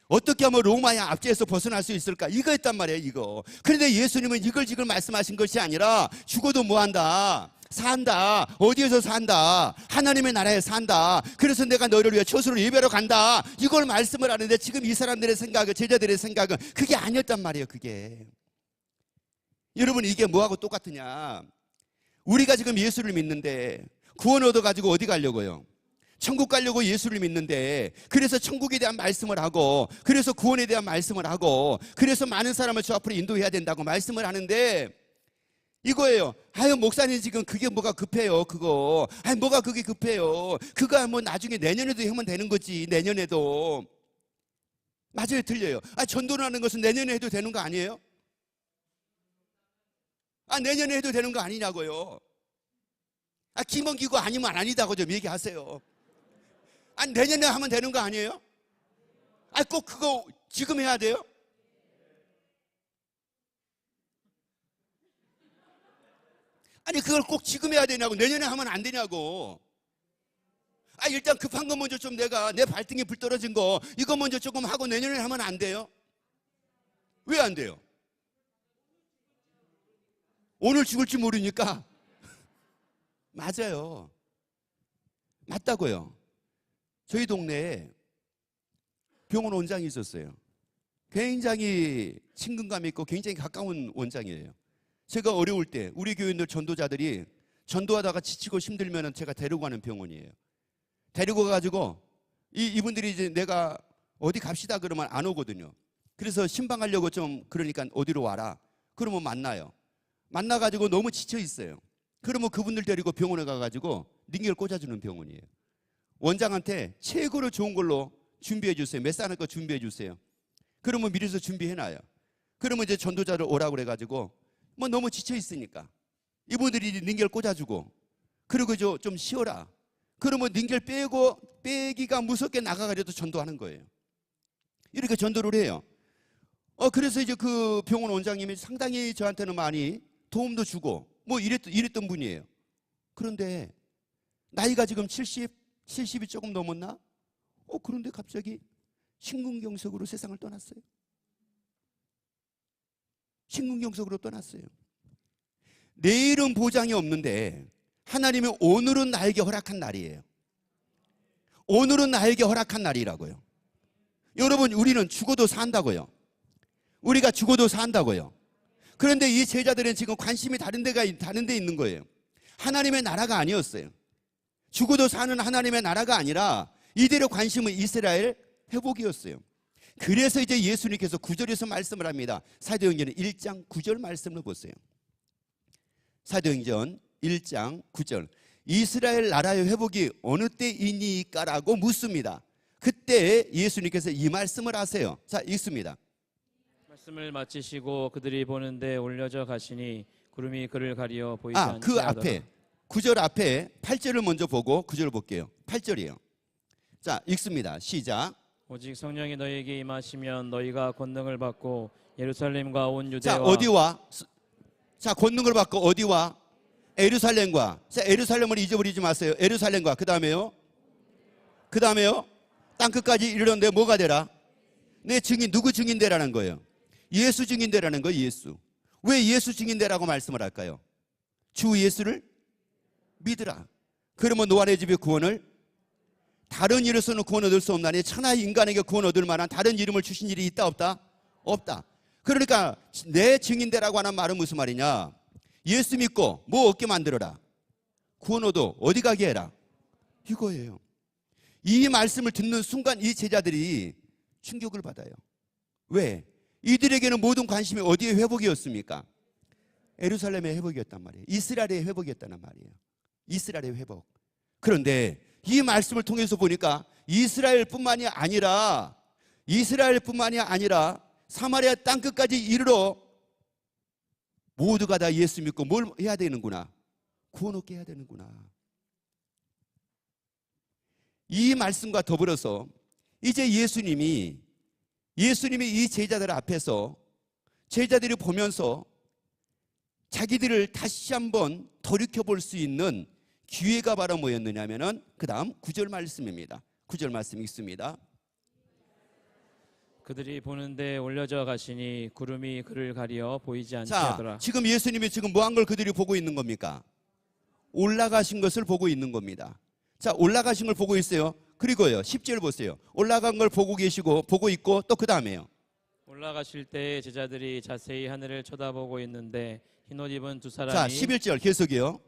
어떻게 하면 로마의 압제에서 벗어날 수 있을까? 이거였단 말이에요, 이거. 그런데 예수님은 이걸 지금 말씀하신 것이 아니라 죽어도 뭐한다? 산다. 어디에서 산다? 하나님의 나라에 산다. 그래서 내가 너를 위해 처소를 예배하러 간다. 이걸 말씀을 하는데 지금 이 사람들의 생각은, 제자들의 생각은 그게 아니었단 말이에요, 그게. 여러분, 이게 뭐하고 똑같으냐? 우리가 지금 예수를 믿는데 구원 얻어가지고 어디 가려고요? 천국 가려고 예수를 믿는데, 그래서 천국에 대한 말씀을 하고, 그래서 구원에 대한 말씀을 하고, 그래서 많은 사람을 저 앞으로 인도해야 된다고 말씀을 하는데, 이거예요. 아유, 목사님 지금 그게 뭐가 급해요, 그거. 아니, 뭐가 그게 급해요. 그거 뭐 나중에 내년에도 하면 되는 거지, 내년에도. 맞아요, 틀려요. 아, 전도를 하는 것은 내년에 해도 되는 거 아니에요? 아, 내년에 해도 되는 거 아니냐고요. 아, 김원기고 아니면 아니다고 좀 얘기하세요. 아, 내년에 하면 되는 거 아니에요? 아, 꼭 그거 지금 해야 돼요? 아니, 그걸 꼭 지금 해야 되냐고, 내년에 하면 안 되냐고. 아, 일단 급한 거 먼저 좀, 내가 내 발등에 불 떨어진 거 이거 먼저 조금 하고 내년에 하면 안 돼요? 왜 안 돼요? 오늘 죽을지 모르니까. 맞아요. 맞다고요. 저희 동네에 병원 원장이 있었어요. 굉장히 친근감 있고 굉장히 가까운 원장이에요. 제가 어려울 때 우리 교인들 전도자들이 전도하다가 지치고 힘들면 제가 데리고 가는 병원이에요. 데리고 가가지고 이분들이 이제 내가 어디 갑시다 그러면 안 오거든요. 그래서 신방하려고 좀, 그러니까 어디로 와라. 그러면 만나요. 만나가지고 너무 지쳐 있어요. 그러면 그분들 데리고 병원에 가가지고 링겔 꽂아주는 병원이에요. 원장한테 최고로 좋은 걸로 준비해 주세요. 몇 살의 거 준비해 주세요. 그러면 미리서 준비해놔요. 그러면 이제 전도자를 오라고 그래가지고 뭐 너무 지쳐 있으니까 이분들이 링겔 꽂아주고, 그리고 좀 쉬어라. 그러면 링겔 빼기가 무섭게 나가가지고 전도하는 거예요. 이렇게 전도를 해요. 그래서 이제 그 병원 원장님이 상당히 저한테는 많이 도움도 주고 뭐 이랬던 분이에요. 그런데 나이가 지금 70이 조금 넘었나? 그런데 갑자기 심근경색으로 세상을 떠났어요. 심근경색으로 떠났어요. 내일은 보장이 없는데 하나님이 오늘은 나에게 허락한 날이에요. 오늘은 나에게 허락한 날이라고요. 여러분, 우리는 죽어도 산다고요. 우리가 죽어도 산다고요. 그런데 이 제자들은 지금 관심이 다른 데 있는 거예요. 하나님의 나라가 아니었어요. 죽어도 사는 하나님의 나라가 아니라 이들의 관심은 이스라엘 회복이었어요. 그래서 이제 예수님께서 9절에서 말씀을 합니다. 사도행전 1장 9절 말씀을 보세요. 사도행전 1장 9절. 이스라엘 나라의 회복이 어느 때이니까라고 묻습니다. 그때 예수님께서 이 말씀을 하세요. 자, 읽습니다. 말씀을 마치시고 그들이 보는데 올려져 가시니 구름이 그를 가리어 보이지 않게 그 하더라. 앞에 9절 앞에 8절을 먼저 보고 9절을 볼게요. 8절이에요. 자, 읽습니다. 시작. 오직 성령이 너희에게 임하시면 너희가 권능을 받고 예루살렘과 온 유대와. 자, 어디와? 자, 권능을 받고 어디와? 예루살렘과. 자, 예루살렘을 잊어버리지 마세요. 예루살렘과. 그 다음에요. 땅 끝까지 이르렀는데 뭐가 되라? 내 증인. 누구 증인되라는 거예요? 예수 증인되라는 거예요. 예수. 왜 예수 증인되라고 말씀을 할까요? 주 예수를 믿으라. 그러면 노아 내 집에 구원을, 다른 이로서는 구원 얻을 수 없나니 천하 인간에게 구원 얻을 만한 다른 이름을 주신 일이 있다 없다? 없다. 그러니까 내 증인되라고 하는 말은 무슨 말이냐? 예수 믿고 뭐 얻게 만들어라. 구원 얻어 어디 가게 해라. 이거예요. 이 말씀을 듣는 순간 이 제자들이 충격을 받아요. 왜? 이들에게는 모든 관심이 어디에 회복이었습니까? 예루살렘의 회복이었단 말이에요. 이스라엘의 회복이었다는 말이에요. 이스라엘의 회복. 그런데 이 말씀을 통해서 보니까 이스라엘뿐만이 아니라 사마리아 땅끝까지 이르러 모두가 다 예수 믿고 뭘 해야 되는구나? 구원 얻게 해야 되는구나. 이 말씀과 더불어서 이제 예수님이 이 제자들 앞에서 제자들이 보면서 자기들을 다시 한번 돌이켜볼 수 있는 기회가 바로 뭐였느냐면은 그 다음 9절 말씀입니다. 9절 말씀 읽습니다. 그들이 보는데 올려져 가시니 구름이 그를 가리어 보이지 않게 자, 하더라. 지금 예수님이 지금 뭐 한 걸 그들이 보고 있는 겁니까? 올라가신 것을 보고 있는 겁니다. 자, 올라가신 걸 보고 있어요. 그리고요, 10절 보세요. 올라간 걸 보고 계시고 보고 있고 또 그 다음에요. 올라가실 때 제자들이 자세히 하늘을 쳐다보고 있는데 흰옷 입은 두 자, 사람이 11절 계속이요.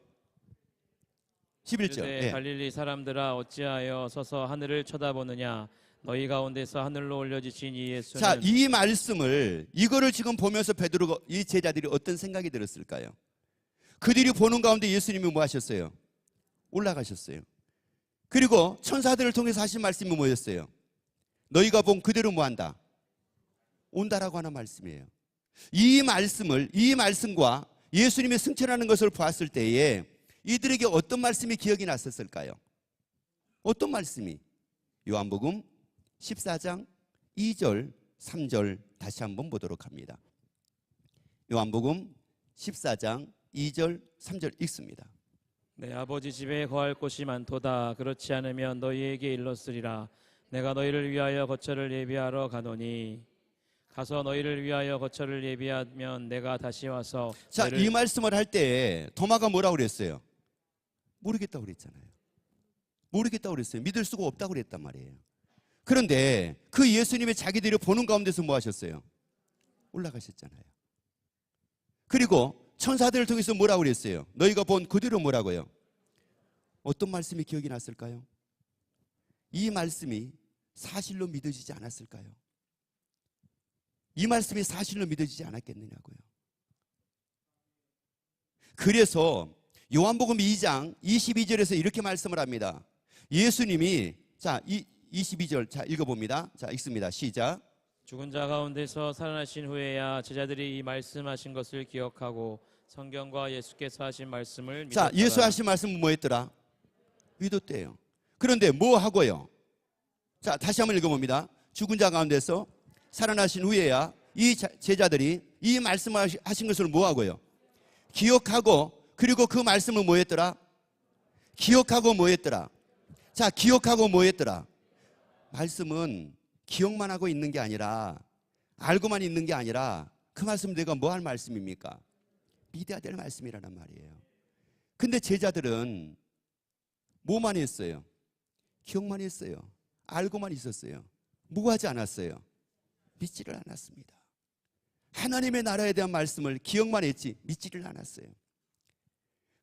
11절. 이르되 갈릴리 사람들아 어찌하여 서서 하늘을 쳐다보느냐 너희 가운데서 하늘로 올려지신 이 예수는 자, 이 말씀을 이거를 지금 보면서 베드로가 이 제자들이 어떤 생각이 들었을까요? 그들이 보는 가운데 예수님이 뭐 하셨어요? 올라가셨어요. 그리고 천사들을 통해서 하신 말씀이 뭐였어요? 너희가 본 그대로 뭐 한다? 온다라고 하는 말씀이에요. 이 말씀과 예수님이 승천하는 것을 보았을 때에 이들에게 어떤 말씀이 기억이 났었을까요? 어떤 말씀이? 요한복음 14장 2절 3절 다시 한번 보도록 합니다. 요한복음 14장 2절 3절 읽습니다. 내 아버지 집에 거할 곳이 많도다. 그렇지 않으면 너희에게 일렀으리라. 내가 너희를 위하여 거처를 예비하러 가노니 가서 너희를 위하여 거처를 예비하면 내가 다시 와서 자, 이 말씀을 할 때 도마가 뭐라고 그랬어요? 모르겠다고 그랬잖아요. 모르겠다고 그랬어요. 믿을 수가 없다고 그랬단 말이에요. 그런데 그 예수님이 자기들이 보는 가운데서 뭐 하셨어요? 올라가셨잖아요. 그리고 천사들을 통해서 뭐라고 그랬어요? 너희가 본 그대로 뭐라고요? 어떤 말씀이 기억이 났을까요? 이 말씀이 사실로 믿어지지 않았을까요? 이 말씀이 사실로 믿어지지 않았겠느냐고요. 그래서 요한복음 2장 22절에서 이렇게 말씀을 합니다. 예수님이 자, 22절 자 읽어봅니다. 자, 읽습니다. 시작. 죽은 자 가운데서 살아나신 후에야 제자들이 이 말씀하신 것을 기억하고 성경과 예수께서 하신 말씀을 믿었더라. 자, 예수 하신 말씀은 뭐였더라? 믿었대요. 그런데 뭐 하고요? 자, 다시 한번 읽어봅니다. 죽은 자 가운데서 살아나신 후에야 이 제자들이 이 말씀하신 것을 뭐 하고요? 기억하고 그리고 그 말씀은 뭐 했더라? 기억하고 뭐 했더라? 자, 기억하고 뭐 했더라? 말씀은 기억만 하고 있는 게 아니라 알고만 있는 게 아니라 그 말씀 내가 뭐 할 말씀입니까? 믿어야 될 말씀이라는 말이에요. 근데 제자들은 뭐만 했어요? 기억만 했어요. 알고만 있었어요. 뭐 하지 않았어요? 믿지를 않았습니다. 하나님의 나라에 대한 말씀을 기억만 했지 믿지를 않았어요.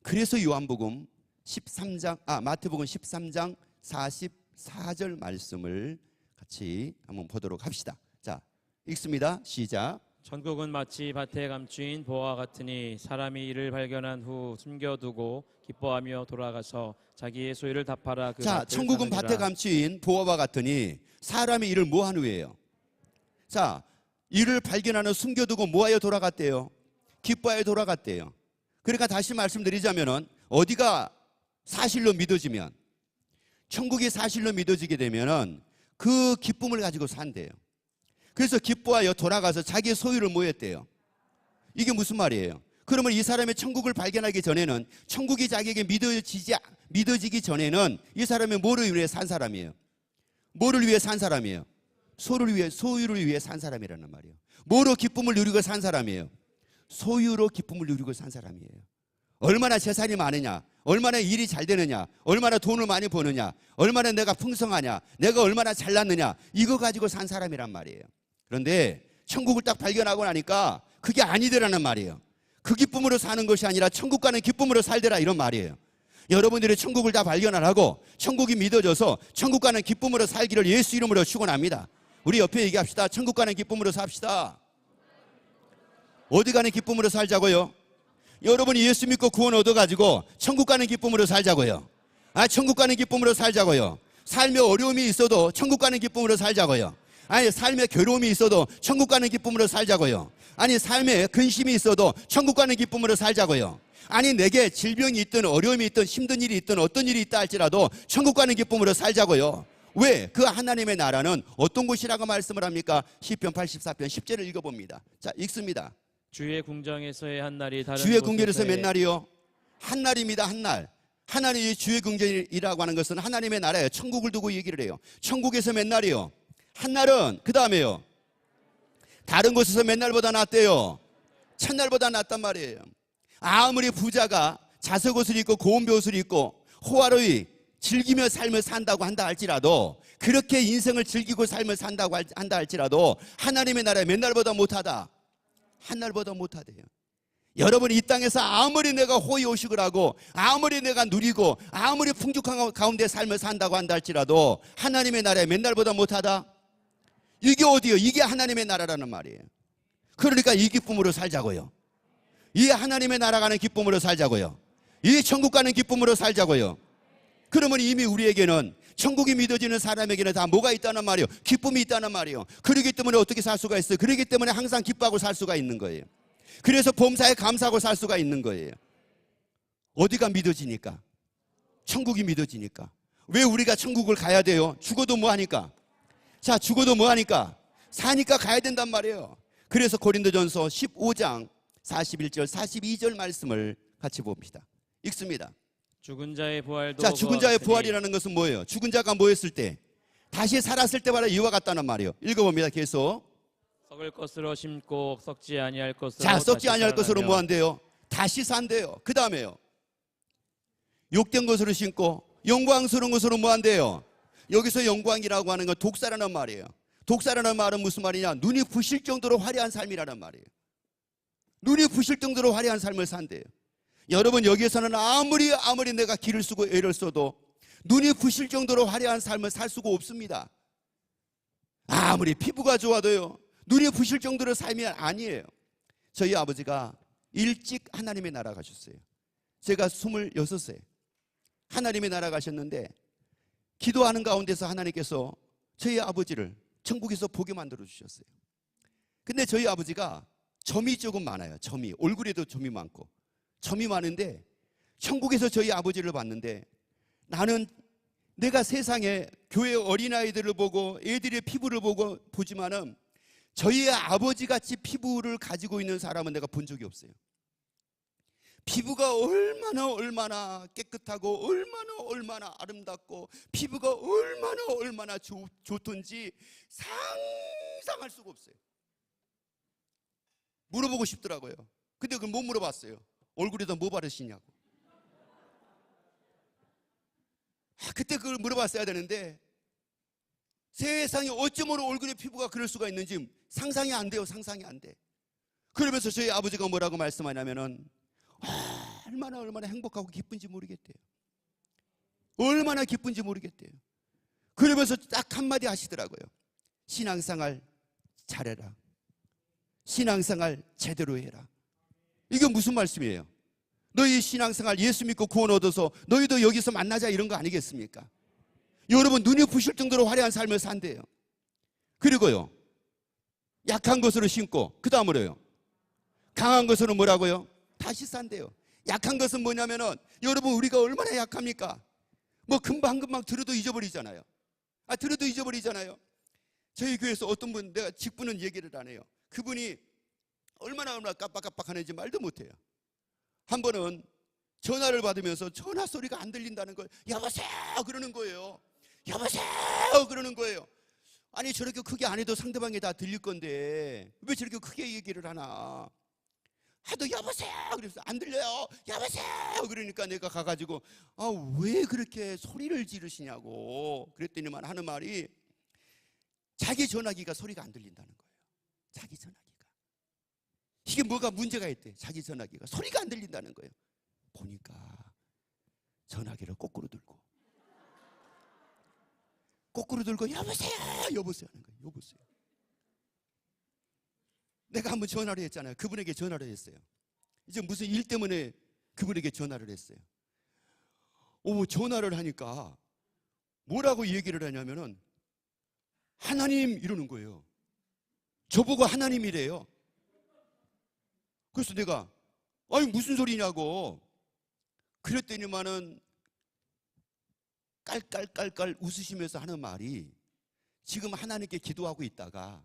그래서 요한복음 13장 마태복음 13장 44절 말씀을 같이 한번 보도록 합시다. 자, 읽습니다. 시작. 천국은 마치 밭에 감추인 보화 같으니 사람이 이를 발견한 후 숨겨두고 기뻐하며 돌아가서 자기의 소유를 다 팔아 그 자, 밭을 천국은 사느니라. 밭에 감추인 보화와 같으니 사람이 이를 뭐 한 후에요? 자, 이를 발견하는 숨겨두고 뭐하여 돌아갔대요? 기뻐하여 돌아갔대요. 그러니까 다시 말씀드리자면은 어디가 사실로 믿어지면 천국이 사실로 믿어지게 되면은 그 기쁨을 가지고 산대요. 그래서 기뻐하여 돌아가서 자기의 소유를 뭐 했대요? 이게 무슨 말이에요? 그러면 이 사람의 천국을 발견하기 전에는 천국이 자기에게 믿어지기 전에는 이 사람이 뭐를 위해 산 사람이에요? 뭐를 위해 산 사람이에요? 소유를 위해 산 사람이라는 말이에요. 뭐로 기쁨을 누리고 산 사람이에요? 소유로 기쁨을 누리고 산 사람이에요. 얼마나 재산이 많으냐, 얼마나 일이 잘 되느냐, 얼마나 돈을 많이 버느냐, 얼마나 내가 풍성하냐, 내가 얼마나 잘났느냐, 이거 가지고 산 사람이란 말이에요. 그런데 천국을 딱 발견하고 나니까 그게 아니더라는 말이에요. 그 기쁨으로 사는 것이 아니라 천국 가는 기쁨으로 살더라 이런 말이에요. 여러분들이 천국을 다 발견을 하고 천국이 믿어져서 천국 가는 기쁨으로 살기를 예수 이름으로 축원합니다. 우리 옆에 얘기합시다. 천국 가는 기쁨으로 삽시다. 어디 가는 기쁨으로 살자고요? 여러분이 예수 믿고 구원 얻어가지고 천국 가는 기쁨으로 살자고요. 천국 가는 기쁨으로 살자고요. 삶에 어려움이 있어도 천국 가는 기쁨으로 살자고요. 아니, 삶에 괴로움이 있어도 천국 가는 기쁨으로 살자고요. 아니, 삶에 근심이 있어도 천국 가는 기쁨으로 살자고요. 아니, 내게 질병이 있든 어려움이 있든 힘든 일이 있든 어떤 일이 있다 할지라도 천국 가는 기쁨으로 살자고요. 왜? 그 하나님의 나라는 어떤 곳이라고 말씀을 합니까? 시편 84편 10절을 읽어봅니다. 자, 읽습니다. 주의 궁정에서의 한 날이 다른 주의 궁전에서 몇 곳에서의 날이요? 한 날입니다. 한 날. 하나님이 주의 궁전이라고 하는 것은 하나님의 나라예요. 천국을 두고 얘기를 해요. 천국에서 몇 날이요? 한 날은 그 다음에요. 다른 곳에서 몇 날보다 낫대요? 첫날보다 낫단 말이에요. 아무리 부자가 자석옷을 입고 고운 벼옷을 입고 호화로이 즐기며 삶을 산다고 한다 할지라도, 그렇게 인생을 즐기고 삶을 산다고 한다 할지라도 하나님의 나라에 몇 날보다 못하다? 한 날보다 못하대요. 여러분이 이 땅에서 아무리 내가 호의호식을 하고 아무리 내가 누리고 아무리 풍족한 가운데 삶을 산다고 한다 할지라도 하나님의 나라에 몇 날보다 못하다? 이게 어디요? 이게 하나님의 나라라는 말이에요. 그러니까 이 기쁨으로 살자고요. 이 하나님의 나라 가는 기쁨으로 살자고요. 이 천국 가는 기쁨으로 살자고요. 그러면 이미 우리에게는, 천국이 믿어지는 사람에게는 다 뭐가 있다는 말이에요? 기쁨이 있다는 말이에요. 그러기 때문에 어떻게 살 수가 있어요? 그러기 때문에 항상 기뻐하고 살 수가 있는 거예요. 그래서 범사에 감사하고 살 수가 있는 거예요. 어디가 믿어지니까? 천국이 믿어지니까. 왜 우리가 천국을 가야 돼요? 죽어도 뭐하니까? 자, 죽어도 뭐하니까? 사니까 가야 된단 말이에요. 그래서 고린도전서 15장 41절 42절 말씀을 같이 봅니다. 읽습니다. 죽은 자의 부활도 자, 죽은 자의 그와 부활이라는 것은 뭐예요? 죽은 자가 뭐였을 때? 다시 살았을 때마다 이와 같다는 말이에요. 읽어봅니다. 계속. 썩을 것으로 심고 썩지 아니할 것으로 자, 썩지 다시 아니할 것으로 살아나며 뭐 한대요? 다시 산대요. 그 다음에요. 욕된 것으로 심고 영광스러운 것으로 뭐 한대요? 여기서 영광이라고 하는 건 독사라는 말이에요. 독사라는 말은 무슨 말이냐? 눈이 부실 정도로 화려한 삶이라는 말이에요. 눈이 부실 정도로 화려한 삶을 산대요. 여러분, 여기에서는 아무리 내가 길을 쓰고 애를 써도 눈이 부실 정도로 화려한 삶을 살 수가 없습니다. 아무리 피부가 좋아도요, 눈이 부실 정도로 삶이 아니에요. 저희 아버지가 일찍 하나님의 나라 가셨어요. 제가 26세 하나님의 나라 가셨는데, 기도하는 가운데서 하나님께서 저희 아버지를 천국에서 보게 만들어 주셨어요. 근데 저희 아버지가 점이 조금 많아요. 점이, 얼굴에도 점이 많고 점이 많은데, 천국에서 저희 아버지를 봤는데, 나는 내가 세상에 교회 어린아이들을 보고 애들의 피부를 보지만은 저희 아버지 같이 피부를 가지고 있는 사람은 내가 본 적이 없어요. 피부가 얼마나 깨끗하고 얼마나 아름답고 피부가 얼마나 좋던지 상상할 수가 없어요. 물어보고 싶더라고요. 근데 그걸 못 물어봤어요. 얼굴에다 뭐 바르시냐고. 그때 그걸 물어봤어야 되는데, 세상에 어쩌면 얼굴에 피부가 그럴 수가 있는지 상상이 안 돼요. 상상이 안 돼. 그러면서 저희 아버지가 뭐라고 말씀하냐면은, 얼마나 행복하고 기쁜지 모르겠대요. 얼마나 기쁜지 모르겠대요. 그러면서 딱 한마디 하시더라고요. 신앙생활 잘해라. 신앙생활 제대로 해라. 이게 무슨 말씀이에요? 너희 신앙생활 예수 믿고 구원 얻어서 너희도 여기서 만나자, 이런 거 아니겠습니까? 여러분, 눈이 부실 정도로 화려한 삶을 산대요. 그리고요, 약한 것으로 심고 그 다음으로요, 강한 것으로 뭐라고요? 다시 산대요. 약한 것은 뭐냐면은, 여러분, 우리가 얼마나 약합니까? 뭐 금방 들어도 잊어버리잖아요. 들어도 잊어버리잖아요. 저희 교회에서 어떤 분, 내가 직분은 얘기를 안 해요. 그분이 얼마나 깜빡깜빡하는지 말도 못해요. 한 번은 전화를 받으면서 전화 소리가 안 들린다는 걸, 여보세요 그러는 거예요. 여보세요 그러는 거예요. 아니, 저렇게 크게 안 해도 상대방이 다 들릴 건데 왜 저렇게 크게 얘기를 하나. 하도 여보세요 그래서 안 들려요. 여보세요 그러니까 내가 가가지고, 왜 그렇게 소리를 지르시냐고 그랬더니만 하는 말이, 자기 전화기가 소리가 안 들린다는 거예요. 자기 전화기가. 이게 뭐가 문제가 있대. 자기 전화기가 소리가 안 들린다는 거예요. 보니까 전화기를 거꾸로 들고 여보세요 여보세요 하는 거예요. 여보세요. 내가 한번 전화를 했잖아요. 그분에게 전화를 했어요. 이제 무슨 일 때문에 그분에게 전화를 했어요. 전화를 하니까 뭐라고 얘기를 하냐면은 하나님 이러는 거예요. 저보고 하나님이래요. 그래서 내가 아니 무슨 소리냐고 그랬더니만은 깔깔깔깔 웃으시면서 하는 말이 지금 하나님께 기도하고 있다가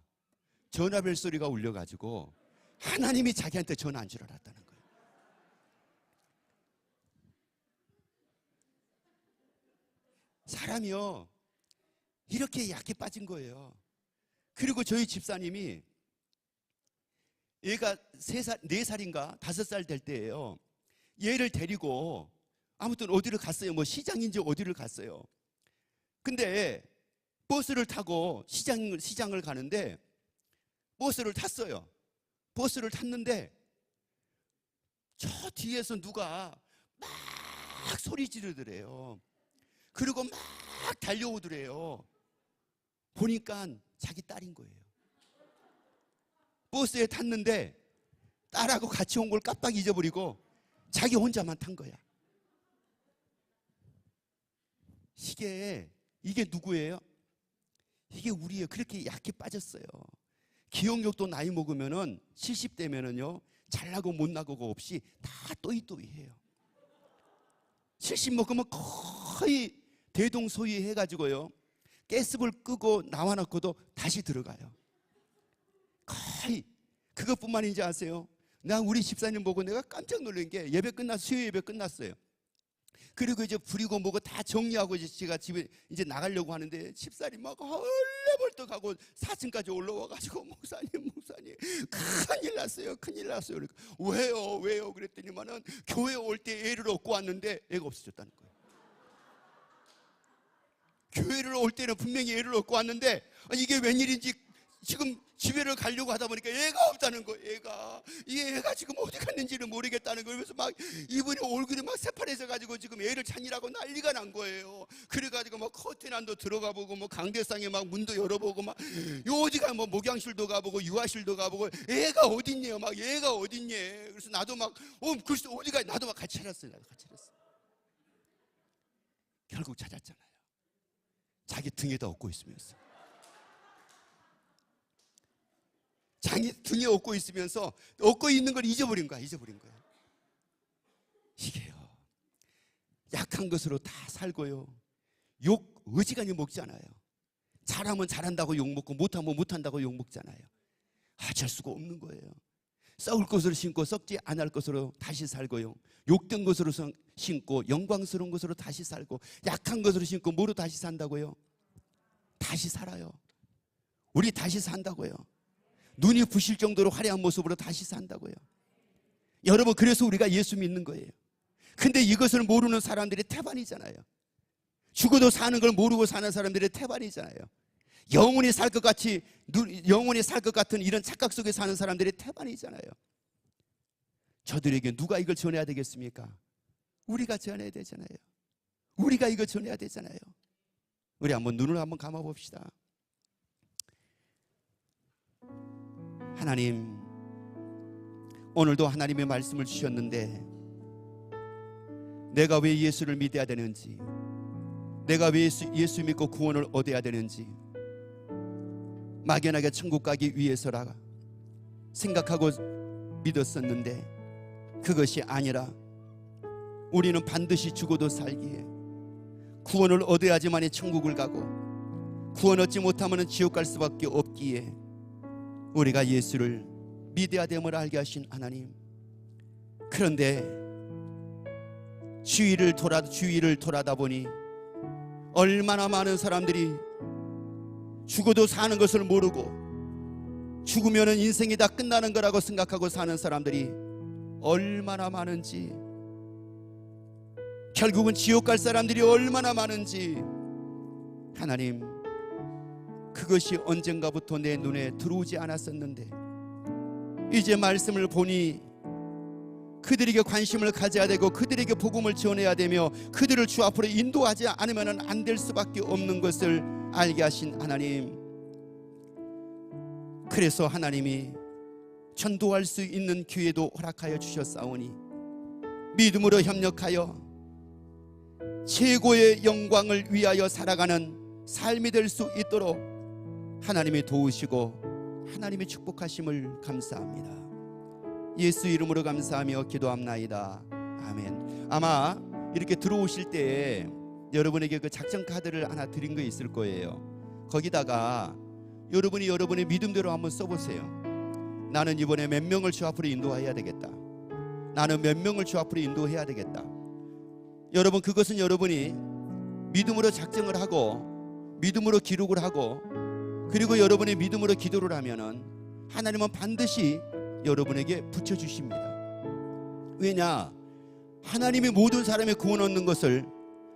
전화벨 소리가 울려가지고 하나님이 자기한테 전화한 줄 알았다는 거예요. 사람이요 이렇게 약해 빠진 거예요. 그리고 저희 집사님이 얘가 4살인가 5살 될 때예요. 얘를 데리고 아무튼 어디를 갔어요. 뭐 시장인지 어디를 갔어요. 근데 버스를 타고 시장을 가는데 버스를 탔어요. 버스를 탔는데 저 뒤에서 누가 막 소리 지르더래요. 그리고 막 달려오더래요. 보니까 자기 딸인 거예요. 버스에 탔는데 딸하고 같이 온 걸 깜빡 잊어버리고 자기 혼자만 탄 거야. 이게 누구예요? 이게 우리예요. 그렇게 약해 빠졌어요. 기억력도 나이 먹으면은 70대면은요 잘나고 못나고가 없이 다 또이또이해요. 70 먹으면 거의 대동소이 해가지고요 가스불 끄고 나와놓고도 다시 들어가요. 거의 그것뿐만인지 아세요? 나 우리 집사님 보고 내가 깜짝 놀란 게 예배 끝났어요. 수요 예배 끝났어요. 그리고 이제 부리고 뭐고 다 정리하고 이제 제가 집에 이제 나가려고 하는데 집사님 막 헐레벌떡하고 4층까지 올라와가지고 목사님 큰일 났어요. 그러니까 왜요? 그랬더니만은 교회 올 때 애를 얻고 왔는데 애가 없어졌다는 거예요. 교회를 올 때는 분명히 애를 얻고 왔는데 이게 웬일인지 지금 집에를 가려고 하다 보니까 애가 없다는 거예요. 이 애가 지금 어디 갔는지를 모르겠다는 거예요. 그래서 막 이분이 얼굴이 막 새파래져 가지고 지금 애를 찾느라고 난리가 난 거예요. 그래가지고 막 커튼 안도 들어가 보고 뭐 강대상에 막 문도 열어보고 막 어디가 뭐 목양실도 가보고 유아실도 가보고 애가 어딨냐 막 얘가 어딨냐. 그래서 나도 막 글쎄 어디가 나도 막 같이 찾았어요. 결국 찾았잖아요. 자기 등에다 업고 있으면서. 자기 등에 업고 있으면서 업고 있는 걸 잊어버린 거야. 이게요 약한 것으로 다 살고요 욕 어지간히 먹잖아요. 잘하면 잘한다고 욕먹고 못하면 못한다고 욕먹잖아요. 어쩔 수가 없는 거예요. 썩을 것으로 심고 썩지 않을 것으로 다시 살고요 욕된 것으로 심고 영광스러운 것으로 다시 살고 약한 것으로 심고 뭐로 다시 산다고요? 다시 살아요. 우리 다시 산다고요. 눈이 부실 정도로 화려한 모습으로 다시 산다고요. 여러분 그래서 우리가 예수 믿는 거예요. 근데 이것을 모르는 사람들이 태반이잖아요. 죽어도 사는 걸 모르고 사는 사람들이 태반이잖아요. 영원히 살 것 같은 이런 착각 속에 사는 사람들이 태반이잖아요. 저들에게 누가 이걸 전해야 되겠습니까? 우리가 전해야 되잖아요. 우리가 이거 전해야 되잖아요. 우리 한번 눈을 한번 감아 봅시다. 하나님, 오늘도 하나님의 말씀을 주셨는데 내가 왜 예수를 믿어야 되는지, 내가 왜 예수 믿고 구원을 얻어야 되는지 막연하게 천국 가기 위해서라 생각하고 믿었었는데 그것이 아니라 우리는 반드시 죽어도 살기에 구원을 얻어야지만이 천국을 가고 구원 얻지 못하면 지옥 갈 수밖에 없기에 우리가 예수를 믿어야 됨을 알게 하신 하나님, 그런데 주위를 돌아다 보니 얼마나 많은 사람들이 죽어도 사는 것을 모르고 죽으면 인생이 다 끝나는 거라고 생각하고 사는 사람들이 얼마나 많은지, 결국은 지옥 갈 사람들이 얼마나 많은지 하나님, 그것이 언젠가부터 내 눈에 들어오지 않았었는데 이제 말씀을 보니 그들에게 관심을 가져야 되고 그들에게 복음을 전해야 되며 그들을 주 앞으로 인도하지 않으면 안 될 수밖에 없는 것을 알게 하신 하나님, 그래서 하나님이 전도할 수 있는 기회도 허락하여 주셨사오니 믿음으로 협력하여 최고의 영광을 위하여 살아가는 삶이 될 수 있도록 하나님이 도우시고 하나님이 축복하심을 감사합니다. 예수 이름으로 감사하며 기도합나이다. 아멘. 아마 이렇게 들어오실 때 여러분에게 그 작전 카드를 하나 드린 거 있을 거예요. 거기다가 여러분의 믿음대로 한번 써보세요. 나는 이번에 몇 명을 주 앞으로 인도해야 되겠다. 나는 몇 명을 주 앞으로 인도해야 되겠다. 여러분, 그것은 여러분이 믿음으로 작정을 하고 믿음으로 기록을 하고 그리고 여러분의 믿음으로 기도를 하면은 하나님은 반드시 여러분에게 붙여주십니다. 왜냐? 하나님이 모든 사람의 구원 얻는 것을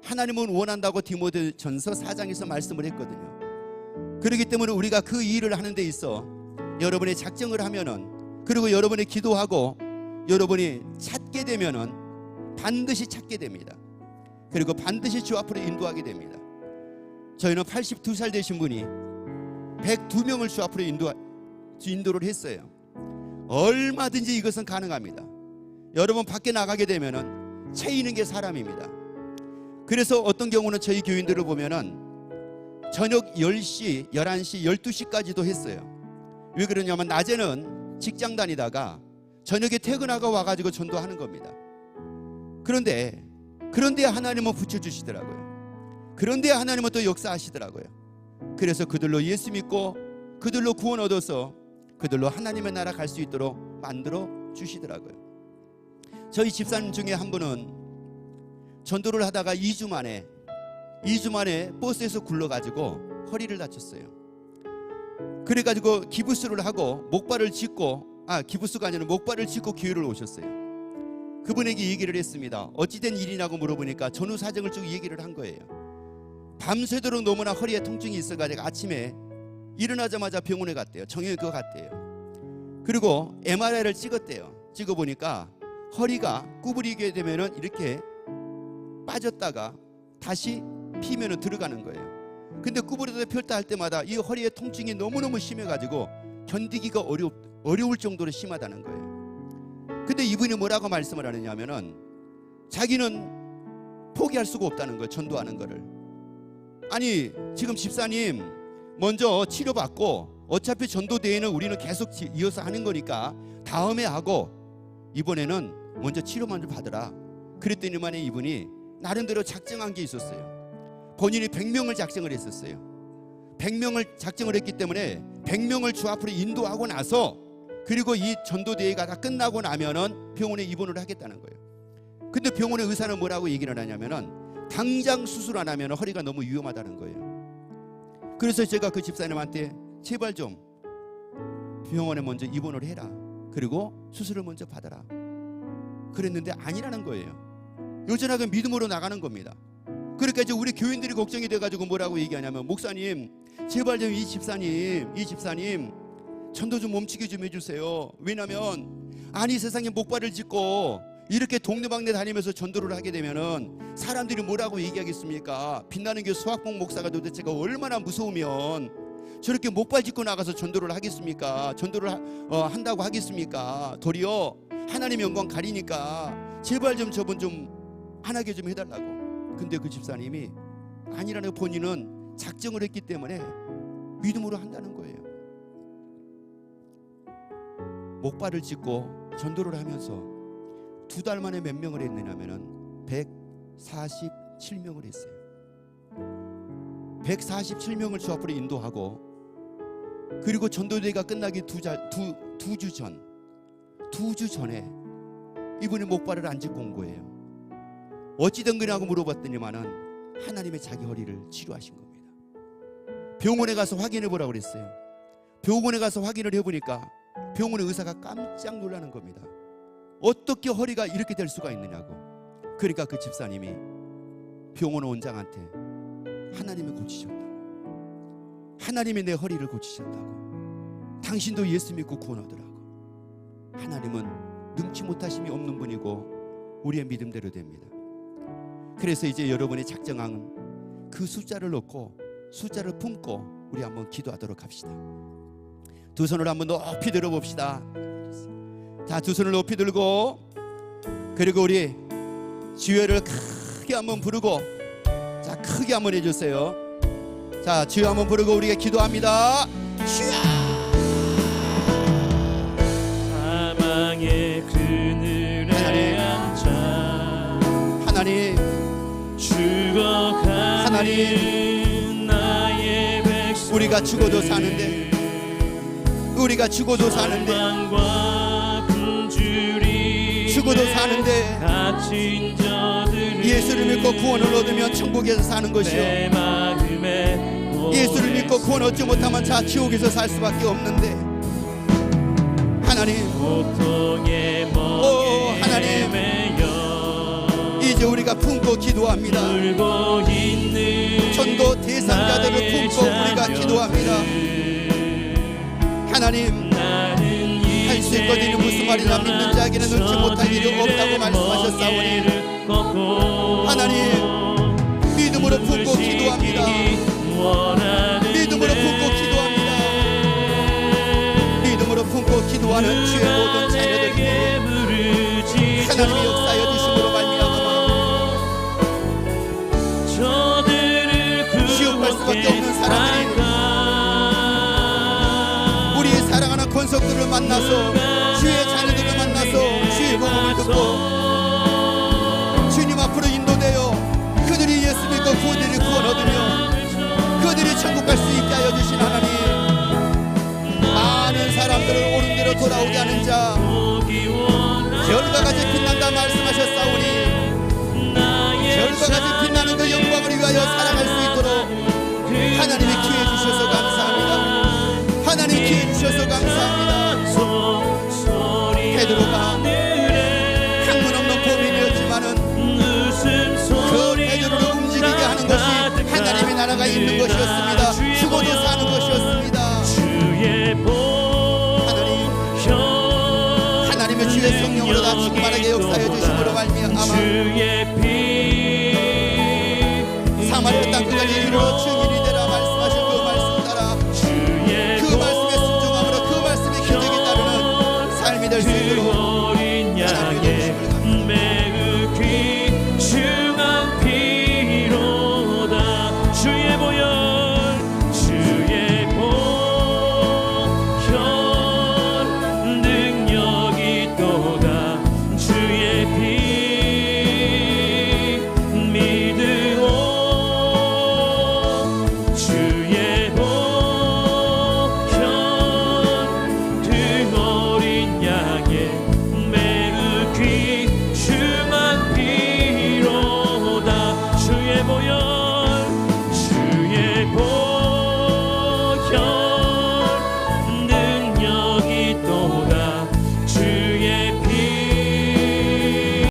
하나님은 원한다고 디모데전서 4장에서 말씀을 했거든요. 그렇기 때문에 우리가 그 일을 하는 데 있어 여러분이 작정을 하면은 그리고 여러분이 기도하고 여러분이 찾게 되면은 반드시 찾게 됩니다. 그리고 반드시 주 앞으로 인도하게 됩니다. 저희는 82살 되신 분이 102명을 주 앞으로 인도를 했어요. 얼마든지 이것은 가능합니다. 여러분 밖에 나가게 되면은 채이는 게 사람입니다. 그래서 어떤 경우는 저희 교인들을 보면은 저녁 10시, 11시, 12시까지도 했어요. 왜 그러냐면 낮에는 직장 다니다가 저녁에 퇴근하고 와가지고 전도하는 겁니다. 그런데 하나님은 붙여주시더라고요. 그런데 하나님은 또 역사하시더라고요. 그래서 그들로 예수 믿고 그들로 구원 얻어서 그들로 하나님의 나라 갈 수 있도록 만들어 주시더라고요. 저희 집사님 중에 한 분은 전도를 하다가 2주 만에 버스에서 굴러가지고 허리를 다쳤어요. 그래가지고 기부스를 하고 목발을 짚고 교회를 오셨어요. 그분에게 얘기를 했습니다. 어찌된 일이냐고 물어보니까 전후 사정을 쭉 얘기를 한 거예요. 밤새도록 너무나 허리에 통증이 있어가지고 아침에 일어나자마자 병원에 갔대요. 정형외과 갔대요. 그리고 MRI를 찍었대요. 찍어보니까 허리가 구부리게 되면은 이렇게 빠졌다가 다시 피면은 들어가는 거예요. 근데 구부리다 펼다 할 때마다 이 허리의 통증이 너무너무 심해가지고 견디기가 어려울 정도로 심하다는 거예요. 근데 이분이 뭐라고 말씀을 하느냐면은 자기는 포기할 수가 없다는 거예요. 전도하는 거를. 아니 지금 집사님 먼저 치료받고 어차피 전도대회는 우리는 계속 이어서 하는 거니까 다음에 하고 이번에는 먼저 치료 먼저 받으라. 그랬더니만 이분이 나름대로 작정한 게 있었어요. 본인이 100명을 작정을 했었어요. 100명을 작정을 했기 때문에 100명을 주 앞으로 인도하고 나서 그리고 이 전도대회가 다 끝나고 나면은 병원에 입원을 하겠다는 거예요. 근데 병원의 의사는 뭐라고 얘기를 하냐면은 당장 수술 안 하면 허리가 너무 위험하다는 거예요. 그래서 제가 그 집사님한테 제발 좀 병원에 먼저 입원을 해라. 그리고 수술을 먼저 받아라. 그랬는데 아니라는 거예요. 여전하게 믿음으로 나가는 겁니다. 그러니까 이제 우리 교인들이 걱정이 돼가지고 뭐라고 얘기하냐면 목사님 제발 좀 이 집사님 전도 좀 멈추게 좀 해주세요. 왜냐면 아니 세상에 목발을 짚고 이렇게 동네방네 다니면서 전도를 하게 되면은 사람들이 뭐라고 얘기하겠습니까? 빛나는 교회 수학봉 목사가 도대체가 얼마나 무서우면 저렇게 목발 짚고 나가서 전도를 하겠습니까? 전도를 한다고 하겠습니까? 도리어 하나님의 영광 가리니까 제발 좀 저분 좀 안 하게 좀 해달라고. 근데 그 집사님이 아니라는 본인은 작정을 했기 때문에 믿음으로 한다는 거예요. 목발을 짚고 전도를 하면서 2달 만에 몇 명을 했느냐면은 147명을 했어요. 147명을 주 앞으로 인도하고 그리고 전도대회가 끝나기 2주 전에 이분이 목발을 안 짚고 온 거예요. 어찌된 거냐고 물어봤더니만은 하나님의 자기 허리를 치료하신 겁니다. 병원에 가서 확인해 보라고 그랬어요. 병원에 가서 확인을 해보니까 병원의 의사가 깜짝 놀라는 겁니다. 어떻게 허리가 이렇게 될 수가 있느냐고. 그러니까 그 집사님이 병원 원장한테 하나님이 고치셨다고, 하나님이 내 허리를 고치셨다고, 당신도 예수 믿고 구원 얻으라고, 하나님은 능치 못하심이 없는 분이고 우리의 믿음대로 됩니다. 그래서 이제 여러분이 작정한 그 숫자를 놓고 숫자를 품고 우리 한번 기도하도록 합시다. 두 손을 한번 높이 들어봅시다. 자, 두 손을 높이 들고 그리고 우리 주여를 크게 한번 부르고, 자, 크게 한번 해주세요. 자, 주여 한번 부르고 우리가 기도합니다. 주여! 사망의 그늘에 앉아 하나님, 죽어가는 하나님, 나의 백성, 우리가 죽어도 사는데, 우리가 죽어도 사는데, 죽어도 사는데 갇힌 저들을 예수를 믿고 구원을 얻으면 천국에서 사는 것이요, 내 마음에 예수를 믿고 구원 얻지 못하면 자 지옥에서 살 수밖에 없는데, 하나님, 고통의 하나님, 멍에 매여 이제 우리가 품고 기도합니다. 울고 있는 전도 대상자들을 품고 우리가 기도합니다. 하나님, 할 수 있거든요. 무슨 말이냐, 믿는 자에게는 능치 못할 일이 없다고 말씀하셨사오니 하나님, 믿음으로 품고 기도합니다. 믿음으로 품고 기도합니다. 믿음으로 품고 기도하는 주의 모든 자녀들에게 하나님의 역사여 주심으로 말미암아 지옥 갈 수밖에 없는 사람들이 우리의 사랑하는 권속들을 만나서, 주의 자녀들을 만나서 주의 복음을 듣고 주님 앞으로 인도되어 그들이 예수 믿고 그들이 구원 얻으며 그들이 천국 갈 수 있게 하여 주신 하나님, 많은 사람들을 옳은 대로 돌아오게 하는 자, 별과 같이 빛난다 말씀하셨사오니 별과 같이 빛나는 그 영광을 위하여 살아갈 수 있도록 하나님이 기회 주셔서 감사합니다. 하나님 기회 주셔서 감사합니다. 베드로가 학문 없는 범인이었지만은 그 베드로를 움직이게 하는 것이 하나님의 나라가 있는 것이었습니다.